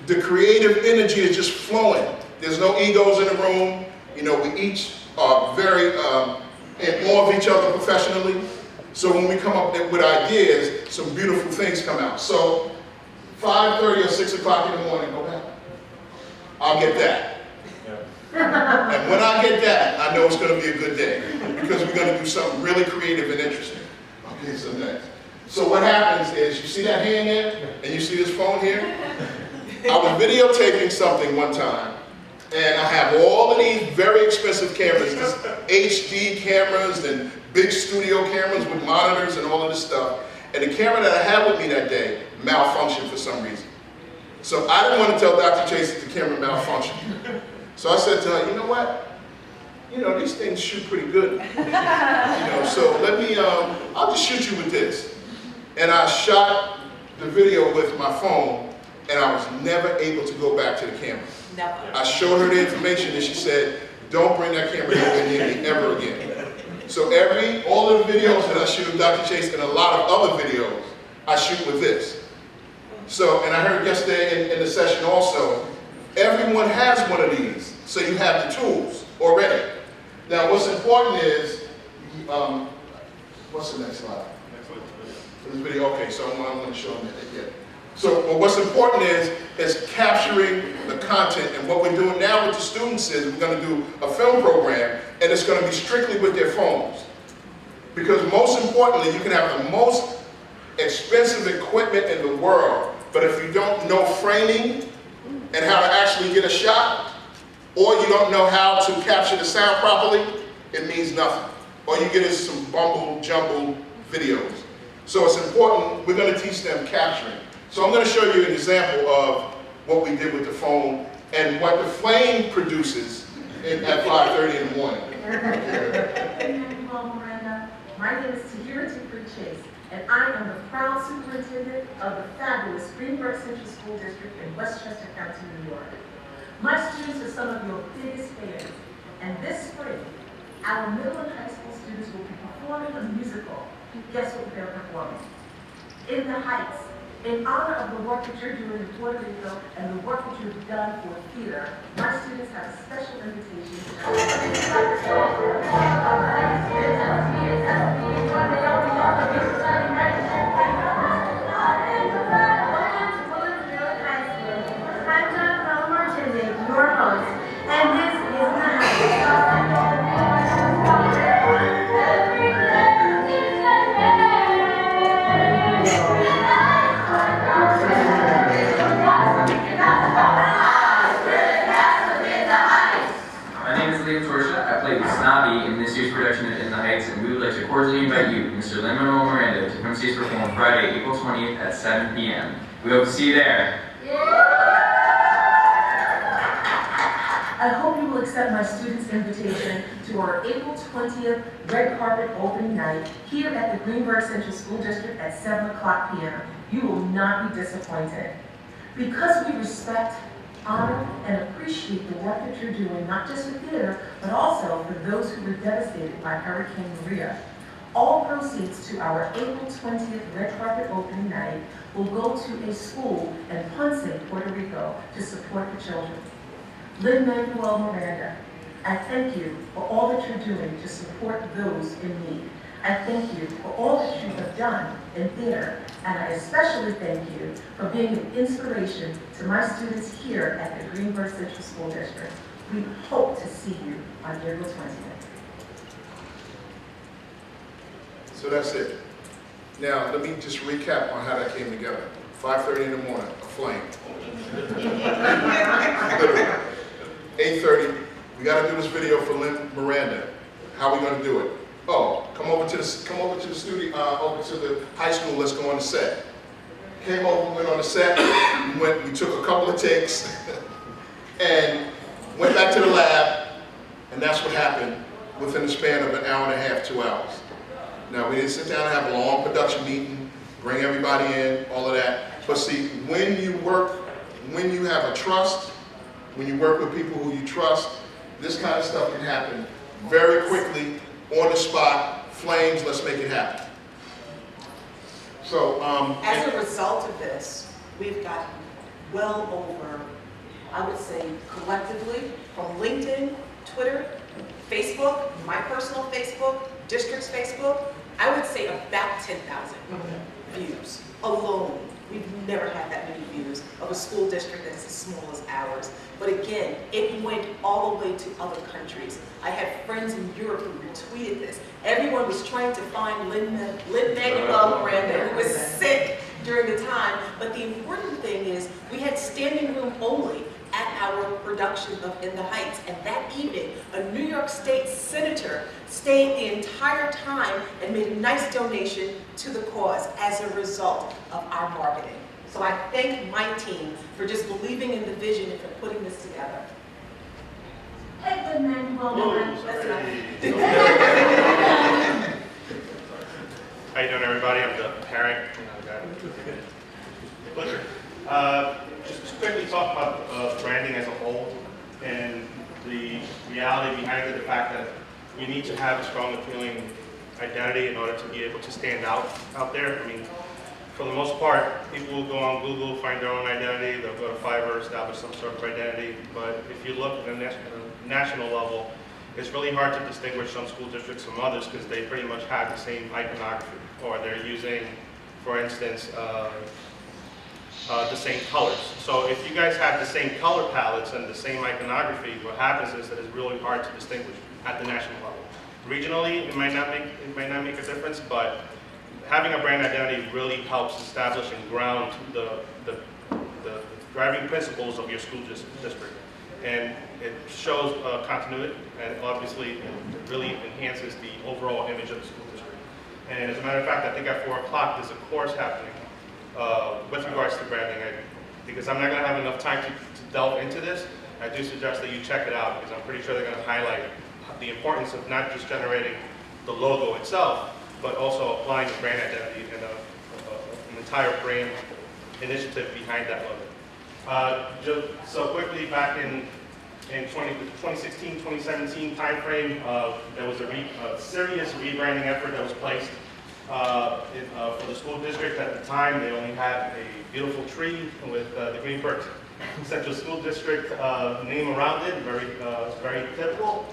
the creative energy is just flowing. There's no egos in the room. You know, we each are very in awe of each other professionally. So when we come up with ideas, some beautiful things come out. So 5:30 or 6 o'clock in the morning, go back. I'll get that. And when I get that, I know it's going to be a good day because we're going to do something really creative and interesting. Okay, so next. So what happens is, you see that hand there, and you see this phone here? I was videotaping something one time, and I have all of these very expensive cameras, these HD cameras and big studio cameras with monitors and all of this stuff. And the camera that I had with me that day malfunctioned for some reason. So I didn't want to tell Dr. Chase that the camera malfunctioned. So I said to her, you know what? You know, these things shoot pretty good. You know, so let me, I'll just shoot you with this. And I shot the video with my phone, and I was never able to go back to the camera. Never. I showed her the information, and she said, don't bring that camera near me ever again. So all of the videos that I shoot of Dr. Chase and a lot of other videos, I shoot with this. So, and I heard yesterday in the session also, everyone has one of these, so you have the tools already. Now, what's important is, what's the next slide? For this video, okay, so I'm going to show them that yet. So what's important is capturing the content, and what we're doing now with the students is we're going to do a film program, and it's going to be strictly with their phones. Because most importantly, you can have the most expensive equipment in the world, but if you don't know framing and how to actually get a shot, or you don't know how to capture the sound properly, it means nothing. All you get is some jumbled videos. So it's important, we're going to teach them capturing. So I'm going to show you an example of what we did with the phone and what the flame produces at 5:30 in the morning. Hello, Miranda. My name is Tahira Chase, and I am the proud superintendent of the fabulous Greenburgh Central School District in Westchester County, New York. My students are some of your biggest fans, and this spring, our middle and high school students will be performing a musical. Guess what they're performing? In the Heights. In honor of the work that you're doing in Puerto Rico and the work that you've done for theater, my students have a special invitation your host, and this is the Heights. In this year's production of In the Heights, and we would like to cordially invite you, Mr. Lin-Manuel Miranda, to come see us perform Friday, April 20th at 7 p.m. We hope to see you there. I hope you will accept my students' invitation to our April 20th red carpet opening night here at the Greenburgh Central School District at 7 o'clock p.m. You will not be disappointed. Because we respect, honor, and appreciate the work that you're doing, not just with theater, but also for those who were devastated by Hurricane Maria. All proceeds to our April 20th red carpet opening night will go to a school in Ponce, Puerto Rico, to support the children. Lin-Manuel Miranda, I thank you for all that you're doing to support those in need. I thank you for all that you have done in theater, and I especially thank you for being an inspiration to my students here at the Greenburgh Central School District. We hope to see you on April 20th. So that's it. Now, let me just recap on how that came together. 5:30 in the morning, a flame. 8:30, we got to do this video for Lynn Miranda. How are we going to do it? Oh, come over to the studio, over to the high school. Let's go on the set. came over, went on the set, we took a couple of takes, and went back to the lab, and that's what happened within the span of an hour and a half, 2 hours. Now, we didn't sit down and have a long production meeting, bring everybody in, all of that. But see, when you have a trust, when you work with people who you trust, this kind of stuff can happen very quickly, on the spot, flames, let's make it happen. So, As a result of this, we've gotten well over, I would say collectively, from LinkedIn, Twitter, Facebook, my personal Facebook, district's Facebook, I would say about 10,000 views alone. We've never had that many views of a school district that's as small as ours. But again, it went all the way to other countries. I had friends in Europe who retweeted this. Everyone was trying to find Lin-Manuel Miranda, who was sick during the time. But the important thing is we had standing room only at our production of In the Heights. And that evening, a New York State senator stayed the entire time and made a nice donation to the cause as a result of our marketing. So I thank my team for just believing in the vision and for putting this together. Hey, Lin-Manuel Miranda. That's not How you doing, everybody? I'm the parent. Pleasure. Just quickly talk about branding as a whole and the reality behind it, the fact that we need to have a strong, appealing identity in order to be able to stand out there. I mean, for the most part, people will go on Google, find their own identity, they'll go to Fiverr, establish some sort of identity, but if you look at a national level, it's really hard to distinguish some school districts from others because they pretty much have the same iconography, or they're using, for instance, the same colors. So if you guys have the same color palettes and the same iconography, what happens is that it's really hard to distinguish at the national level. Regionally, it might not make a difference, but having a brand identity really helps establish and ground the driving principles of your school district. And it shows continuity, and obviously it really enhances the overall image of the school district. And as a matter of fact, I think at 4 o'clock there's a course happening with regards to branding. Because I'm not going to have enough time to delve into this, I do suggest that you check it out because I'm pretty sure they're going to highlight the importance of not just generating the logo itself, but also applying the brand identity and an entire brand initiative behind that logo. So quickly, back in 2016, 2017 timeframe, there was a serious rebranding effort that was placed for the school district. At the time, they only had a beautiful tree with the Greenburgh Central School District name around it, very typical.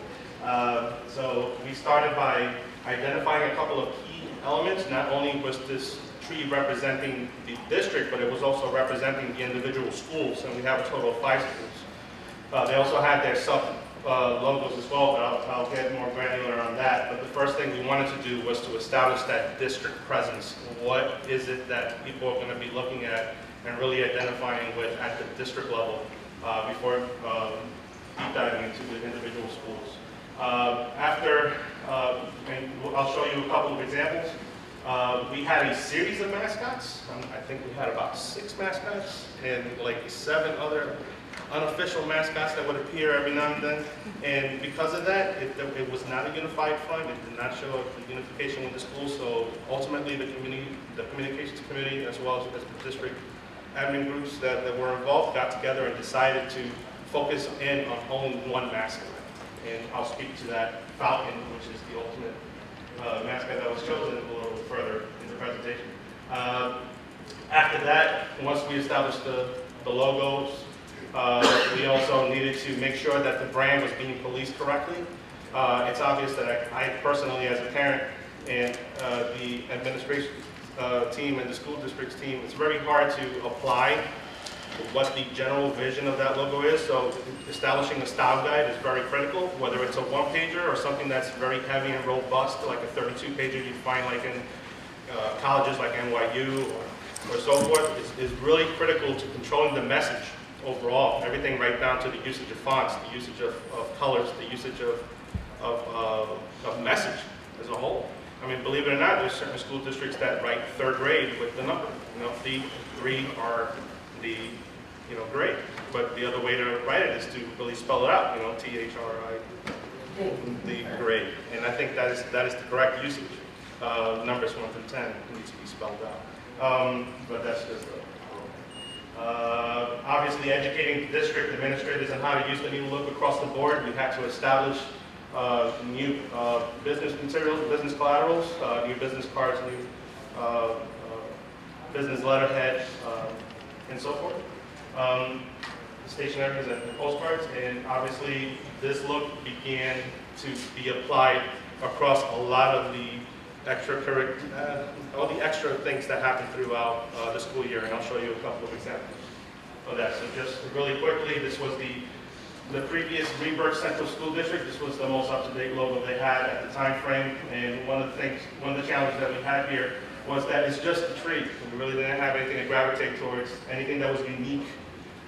So we started by identifying a couple of key elements. Not only was this tree representing the district, but it was also representing the individual schools, and we have a total of 5 schools. They also had their sub-logos as well, but I'll get more granular on that. But the first thing we wanted to do was to establish that district presence. What is it that people are going to be looking at and really identifying with at the district level before deep diving into the individual schools. And I'll show you a couple of examples. We had a series of mascots. I think we had about 6 mascots and like 7 other unofficial mascots that would appear every now and then. And because of that, it was not a unified front. It did not show a unification with the school. So ultimately, the communications committee, as well as the district admin groups that were involved, got together and decided to focus in on only one mascot. And I'll speak to that falcon, which is the ultimate mascot that was chosen a little further in the presentation. After that, once we established the logos, we also needed to make sure that the brand was being policed correctly. It's obvious that I personally, as a parent, and the administration team and the school district's team, it's very hard to apply what the general vision of that logo is. So establishing a style guide is very critical, whether it's a 1-pager or something that's very heavy and robust, like a 32-pager you find like in colleges like NYU or so forth, is really critical to controlling the message overall. Everything right down to the usage of fonts, the usage of colors, the usage of message as a whole. I mean, believe it or not, there's certain school districts that write third grade with the number. You know, the 3 are the, you know, grade. But the other way to write it is to really spell it out, you know, THRI, the grade. And I think that is the correct usage. Numbers 1 through 10 need to be spelled out. But that's just obviously educating the district administrators on how to use the new look across the board. We had to establish new business materials, business collaterals, new business cards, new business letterhead, and so forth. Stationaries and postcards, and obviously this look began to be applied across a lot of the all the extra things that happen throughout the school year, and I'll show you a couple of examples of that. So just really quickly, this was the previous Greenberg Central School District. This was the most up-to-date logo they had at the time frame, and one of the challenges that we had here was that it's just a tree. We really didn't have anything to gravitate towards, anything that was unique.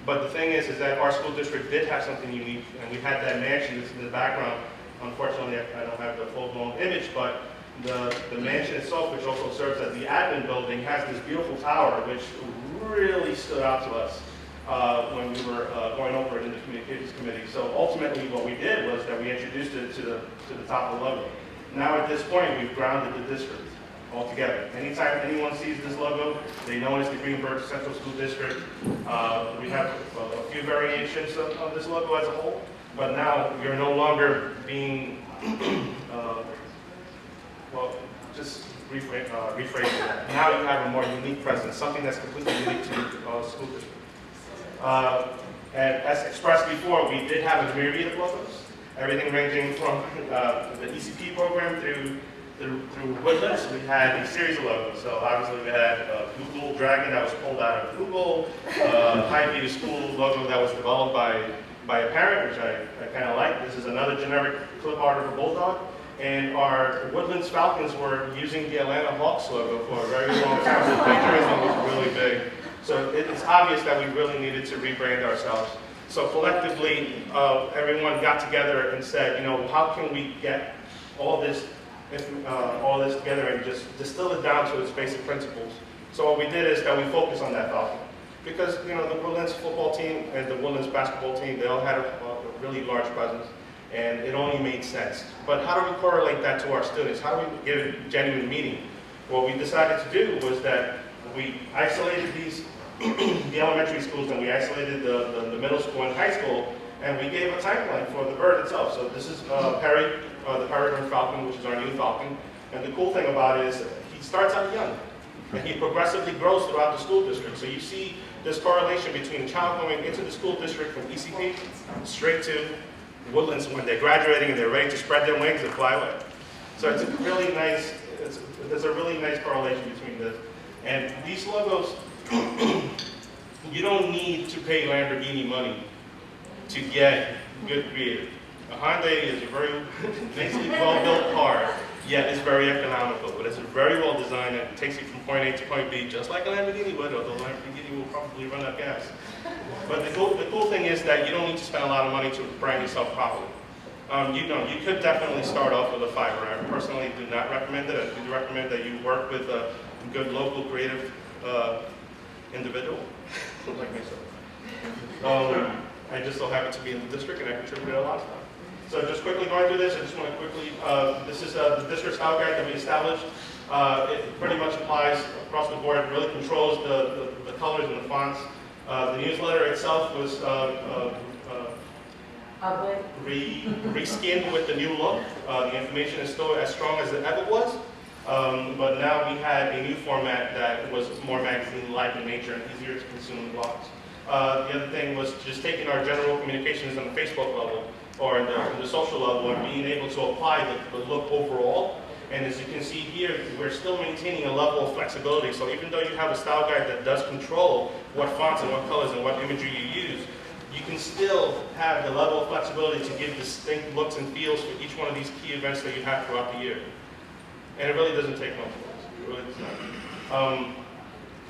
But the thing is that our school district did have something unique, and we had that mansion that's in the background. Unfortunately, I don't have the full-blown image, but the mansion itself, which also serves as the admin building, has this beautiful tower, which really stood out to us when we were going over it in the communications committee. So ultimately, what we did was that we introduced it to the top of the logo. Now at this point, we've grounded the district altogether. Anytime anyone sees this logo, they know it's the Greenberg Central School District. We have a few variations of this logo as a whole, but now you're no longer being, well, just rephrasing that. Now you have a more unique presence, something that's completely unique to the school district. And as expressed before, we did have a myriad of logos, everything ranging from the ECP program through Woodlands. We had a series of logos. So obviously we had Google Dragon that was pulled out of Google, Highview School logo that was developed by a parent, which I kind of like. This is another generic clip art of a bulldog. And our Woodlands Falcons were using the Atlanta Hawks logo for a very long time. So the plagiarism was really big. So it's obvious that we really needed to rebrand ourselves. So collectively, everyone got together and said, you know, how can we get all this together and just distill it down to its basic principles. So what we did is that we focused on that Falcon. Because, you know, the Woodlands football team and the Woodlands basketball team, they all had a really large presence, and it only made sense. But how do we correlate that to our students? How do we give it genuine meaning? What we decided to do was that we isolated the elementary schools, and we isolated the middle school and high school, and we gave a timeline for the bird itself. So this is Perry, the peregrine falcon, which is our new falcon. And the cool thing about it is he starts out young, and he progressively grows throughout the school district. So you see this correlation between a child going into the school district from ECP straight to Woodlands when they're graduating and they're ready to spread their wings and fly away. So it's a really nice, there's a really nice correlation between this. And these logos, you don't need to pay Lamborghini money to get good creative. A Hyundai is a very nicely well-built car, yet it's very economical, but it's very well designed and it takes you from point A to point B, just like a Lamborghini would, although a Lamborghini will probably run out of gas. But the cool thing is that you don't need to spend a lot of money to brand yourself properly. You could definitely start off with a fiver. I personally do not recommend it. I do recommend that you work with a good local creative individual, like myself. I just so happen to be in the district and I contributed a lot of stuff. So just quickly going through this, I just want to quickly, this is the district style guide that we established. It pretty much applies across the board. It really controls the colors and the fonts. The newsletter itself was reskinned with the new look. The information is still as strong as it ever was. But now we had a new format that was more magazine-like in nature and easier to consume in blogs. The other thing was just taking our general communications on the Facebook level or in the social level and being able to apply the look overall. And as you can see here, we're still maintaining a level of flexibility. So even though you have a style guide that does control what fonts and what colors and what imagery you use, you can still have the level of flexibility to give distinct looks and feels for each one of these key events that you have throughout the year. And it really doesn't take much for us. It really does not.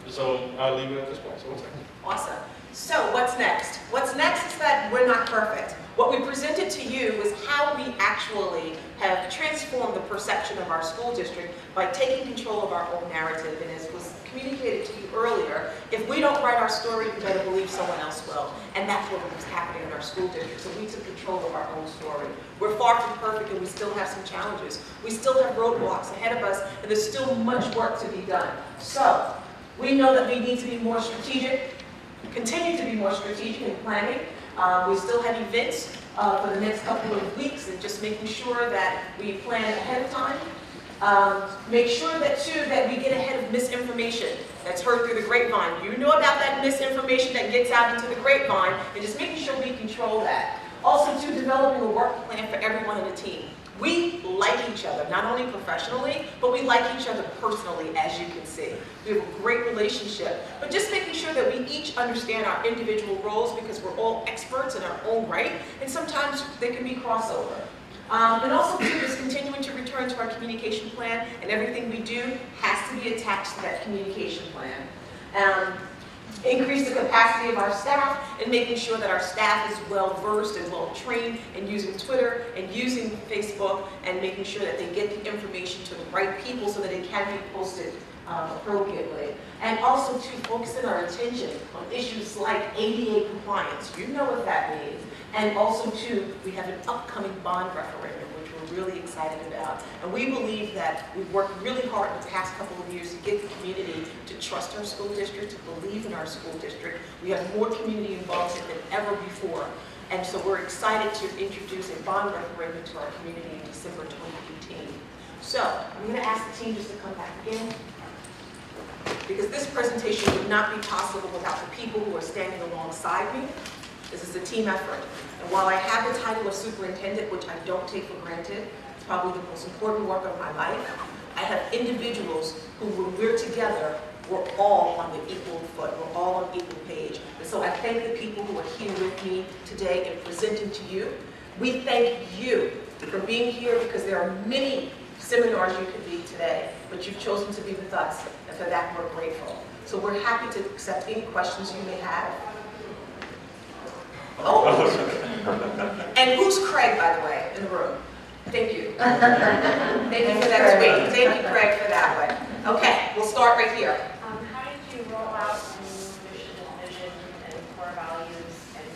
So I'll leave it at this point. So one second. Awesome. So what's next? What's next is that we're not perfect. What we presented to you is how we actually actually have transformed the perception of our school district by taking control of our own narrative. And as was communicated to you earlier, if we don't write our story, we better believe someone else will. And that's what was happening in our school district. So we took control of our own story. We're far from perfect, and we still have some challenges. We still have roadblocks ahead of us, and there's still much work to be done. So we know that we need to be more strategic, continue to be more strategic in planning. We still have events for the next couple of weeks, and just making sure that we plan ahead of time. Make sure that too that we get ahead of misinformation that's heard through the grapevine. You know about that misinformation that gets out into the grapevine, and just making sure we control that. Also too, developing a work plan for everyone in the team. We like each other, not only professionally, but we like each other personally, as you can see. We have a great relationship, but just making sure that we each understand our individual roles, because we're all experts in our own right, and sometimes there can be crossover. And also too, is continuing to return to our communication plan, and everything we do has to be attached to that communication plan. Increase the capacity of our staff, and making sure that our staff is well versed and well trained in using Twitter and using Facebook, and making sure that they get the information to the right people so that it can be posted appropriately. And also to focusing our attention on issues like ADA compliance. You know what that means. And also too, we have an upcoming bond referendum, which we're really excited about. And we believe that we've worked really hard in the past couple of years to get the community to trust our school district, to believe in our school district. We have more community involvement than ever before. And so we're excited to introduce a bond referendum to our community in December 2018. So I'm going to ask the team just to come back again, because this presentation would not be possible without the people who are standing alongside me. This is a team effort. And while I have the title of superintendent, which I don't take for granted, it's probably the most important work of my life, I have individuals who, when we're together, we're all on the equal foot, we're all on equal page. And so I thank the people who are here with me today and presenting to you. We thank you for being here, because there are many seminars you could be today, but you've chosen to be with us, and for that we're grateful. So we're happy to accept any questions you may have. Oh, and who's Craig, by the way, in the room? Thank you. Thank you for that tweet. Thank you, Craig, for that one. Okay, we'll start right here. How did you roll out the mission and vision and core values and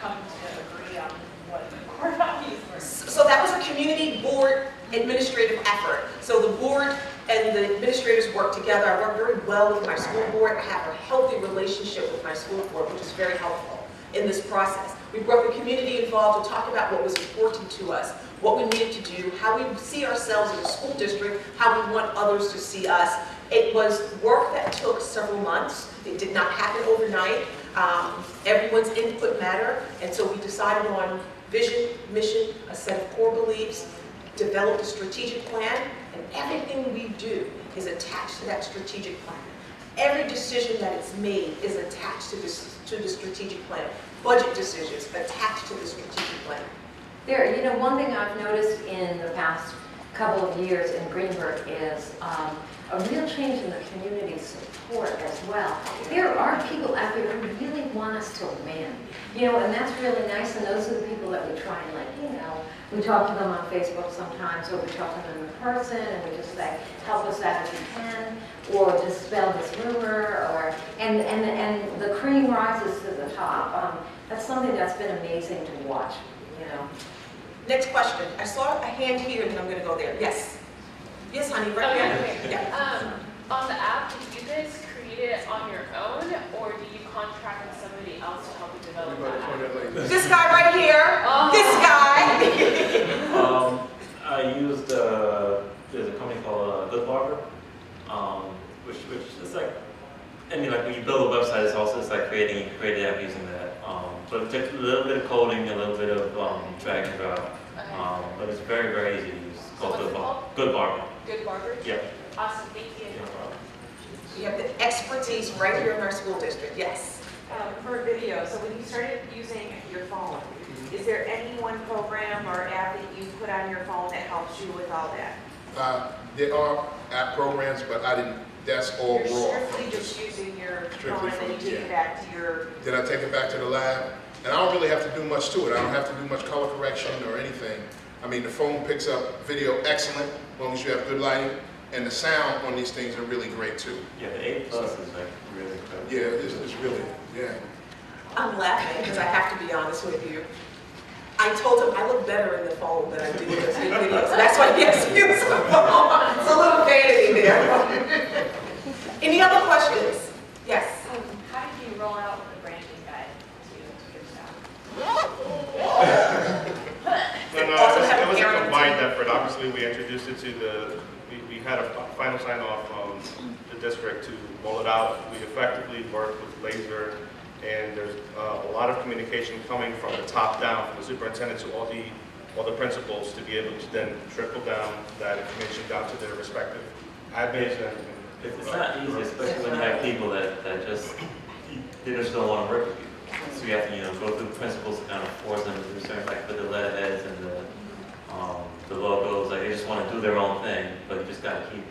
come to agree on what the core values were? So that was a community board administrative effort. So the board and the administrators work together. I work very well with my school board. I have a healthy relationship with my school board, which is very helpful in this process. We brought the community involved to talk about what was important to us, what we needed to do, how we see ourselves in the school district, how we want others to see us. It was work that took several months. It did not happen overnight. Everyone's input mattered, and so we decided on vision, mission, a set of core beliefs, developed a strategic plan, and everything we do is attached to that strategic plan. Every decision that is made is attached to the strategic plan. Budget decisions attached to the strategic plan. There, you know, one thing I've noticed in the past couple of years in Greenberg is a real change in the community support as well. There are people out there who really want us to win, you know, and that's really nice. And those are the people that we try and, like, you know, we talk to them on Facebook sometimes, or we talk to them in person, and we just say, help us out if you can, or dispel this rumor, or and the cream rises to the top. That's something that's been amazing to watch, you know. Next question. I saw a hand here, and then I'm going to go there. Yes. Yes, honey, right here. Okay. Yeah. On the app, did you guys create it on your own, or do you contract with somebody else to help you develop that app? This guy right here. Oh. This guy. I used there's a company called Good Barber, which is like, I mean, like when you build a website, it's also like creating an app using that. But it took a little bit of coding, a little bit of drag and drop. But it's very, very easy to use. It's called Good Barber. Good Barber? Yeah. Awesome, thank you. No problem. We have the expertise right here in our school district. Yes. For video, so when you started using your phone, is there any one program or app that you put on your phone that helps you with all that? There are app programs, but that's all You're raw. strictly just using your Strictly phone and then you from- take yeah. it back to your... Then I take it back to the lab, and I don't really have to do much to it. I don't have to do much color correction or anything. I mean, the phone picks up video excellent, as long as you have good lighting, and the sound on these things are really great too. Yeah, the 8 Plus is like really incredible. Yeah, it's really, yeah. I'm laughing because I have to be honest with you. I told him I look better in the phone than I do in the videos. That's why he has to use the phone. It's a little vanity there. Any other questions? Yes. How did you roll out the branding guide to your staff? No, Also it have was a parents. combined effort. Obviously, we introduced it to we had a final sign off from the district to roll it out. We effectively worked with Laser, and there's a lot of communication coming from the top down, from the superintendent to all the principals, to be able to then trickle down that information down to their respective admins and It's not easy, especially when you have people that just, they just don't want to work with you. So you have to, go through principles to kind of force them to do certain, like with the letterheads and the logos, like they just want to do their own thing, but you just got to keep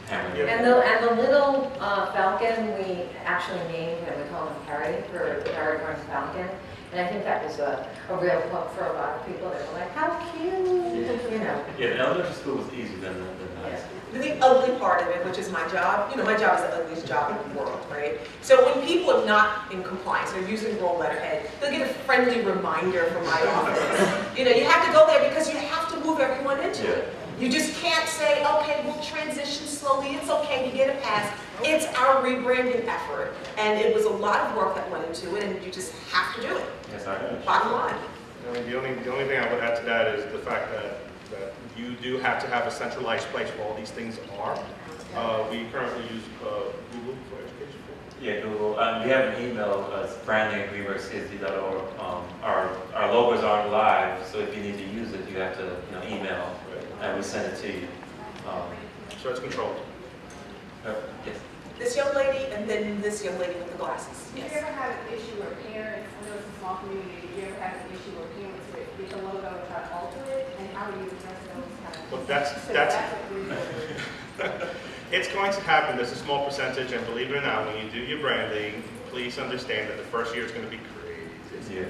hammering it. And the little falcon, we actually named, and we called him Harry, for Harry Burns Falcon. And I think that was a real hook for a lot of people. They were like, how cute, Yeah, the elementary school was easier than the high school. The ugly part of it, which is my job, my job is the ugliest job in the world, right? So when people are not in compliance, they're using wrong letterhead, they'll get a friendly reminder from my office. You have to go there because you have to move everyone into it. You just can't say, okay, we'll transition slowly, it's okay, you get a pass. It's our rebranding effort, and it was a lot of work that went into it, and you just have to do it. Yes, I know. Bottom line. the only thing I would add to that is the fact that you do have to have a centralized place where all these things are. We currently use Google for education. Yeah, Google. We have an email, it's branding@greenbergcsd.org. Our logos aren't live, so if you need to use it, you have to email, and we send it to you. So it's controlled. Yes. This young lady, and then this young lady with the glasses. Did you ever have an issue where parents, I know it's a small community, did you ever have an issue where parents would get the logo and try to alter it? And how do you address those kind of? Well, So that's what we do. it's going to happen. There's a small percentage, and believe it or not, when you do your branding, please understand that the first year is going to be crazy. Yeah.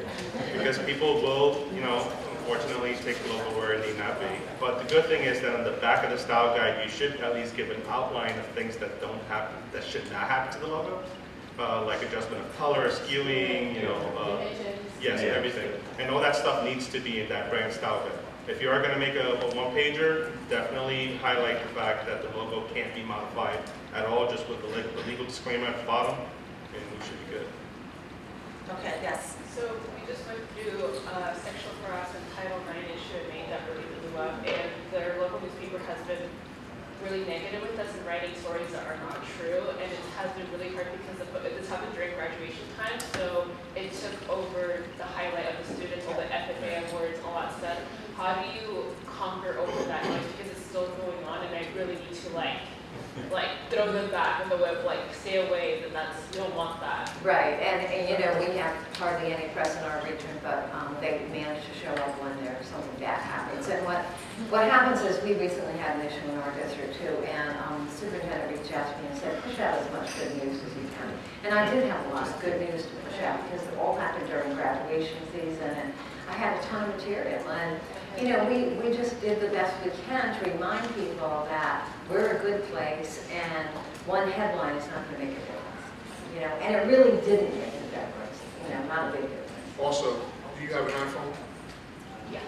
Because people will, unfortunately, take the logo where it need not be. But the good thing is that on the back of the style guide, you should at least give an outline of things that don't happen, that should not happen to the logo, like adjustment of color, skewing, yes, Yeah. everything. And all that stuff needs to be in that brand style guide. If you are going to make a one-pager, definitely highlight the fact that the logo can't be modified at all, just with the legal disclaimer at the bottom, and we should be good. Okay, yes. So we just went through sexual harassment Title IX issue in Maine that really blew up, and their local newspaper has been really negative with us and writing stories that are not true, and it has been really hard because this happened during graduation time, so it took over the highlight of the students, all the FFA awards, all that stuff. How do you conquer over that noise, because it's still going on, and I really need to like throw them back in the web, stay away, then you don't want that. Right, and we have hardly any press in our region, but they manage to show up when there's something bad happens. And what happens is, we recently had an issue in our district too, and the superintendent reached out to me and said, push out as much good news as you can. And I did have a lot of good news to push out, because it all happened during graduation season, and I had a ton of material. And we just did the best we can to remind people that we're a good place, and one headline is not going to make a difference. And it really didn't make a difference. Not a big difference. Also, do you have an iPhone? Yeah.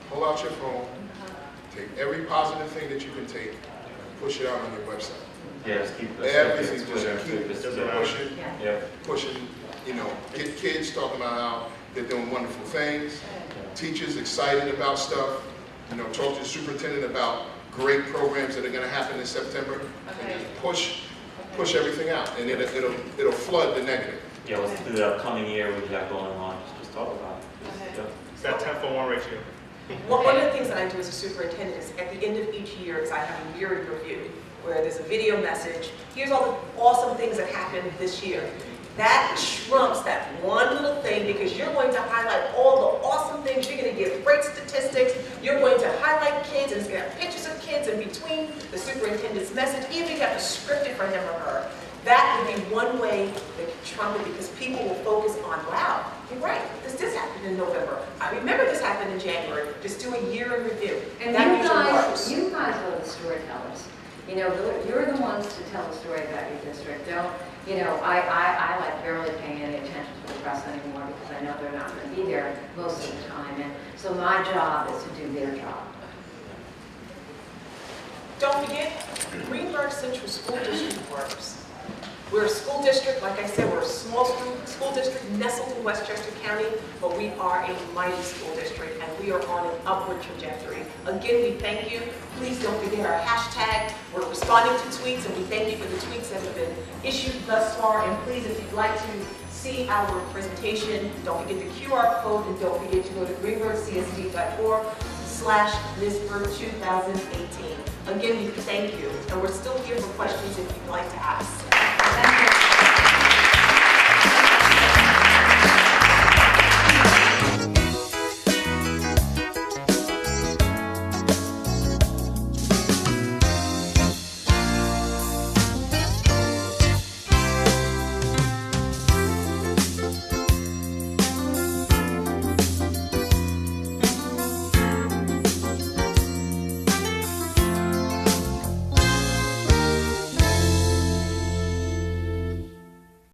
Pull out your phone, take every positive thing that you can take, push it out on your website. Yeah, just keep Everything, just Twitter, keep Facebook. pushing, Yeah. pushing, get kids talking about how they're doing wonderful things, teachers excited about stuff, talk to the superintendent about great programs that are going to happen in September, and just push everything out, and it'll flood the negative. Yeah, what's through the upcoming year we got going on, just talk about it. Okay. It's that 10-for-1 ratio. One of the things that I do as a superintendent is at the end of each year, is I have a year in review, where there's a video message. Here's all the awesome things that happened this year. That trumps that one little thing, because you're going to highlight all the awesome things. You're going to give great statistics. You're going to highlight kids, and it's going to have pictures of kids in between the superintendent's message. Even if you have to script it for him or her, that would be one way that you trump it, because people will focus on, wow, you're right, this happened in November. I remember this happened in January. Just do a year in review. And That you usually guys, works. you guys are the storytellers. You know, you're the ones to tell the story about your district. Don't, you know, I like barely paying any attention to the press anymore because I know they're not going to be there most of the time. And so my job is to do their job. Don't forget, Greenberg Central School District works. We're a school district, like I said, we're a small school district nestled in Westchester County, but we are a mighty school district and we are on an upward trajectory. Again, we thank you. Please don't forget our hashtag. We're responding to tweets and we thank you for the tweets that have been issued thus far. And please, if you'd like to see our presentation, don't forget the QR code and don't forget to go to greenbergcsd.org/NSPRA 2018. Again, we thank you and we're still here for questions if you'd like to ask.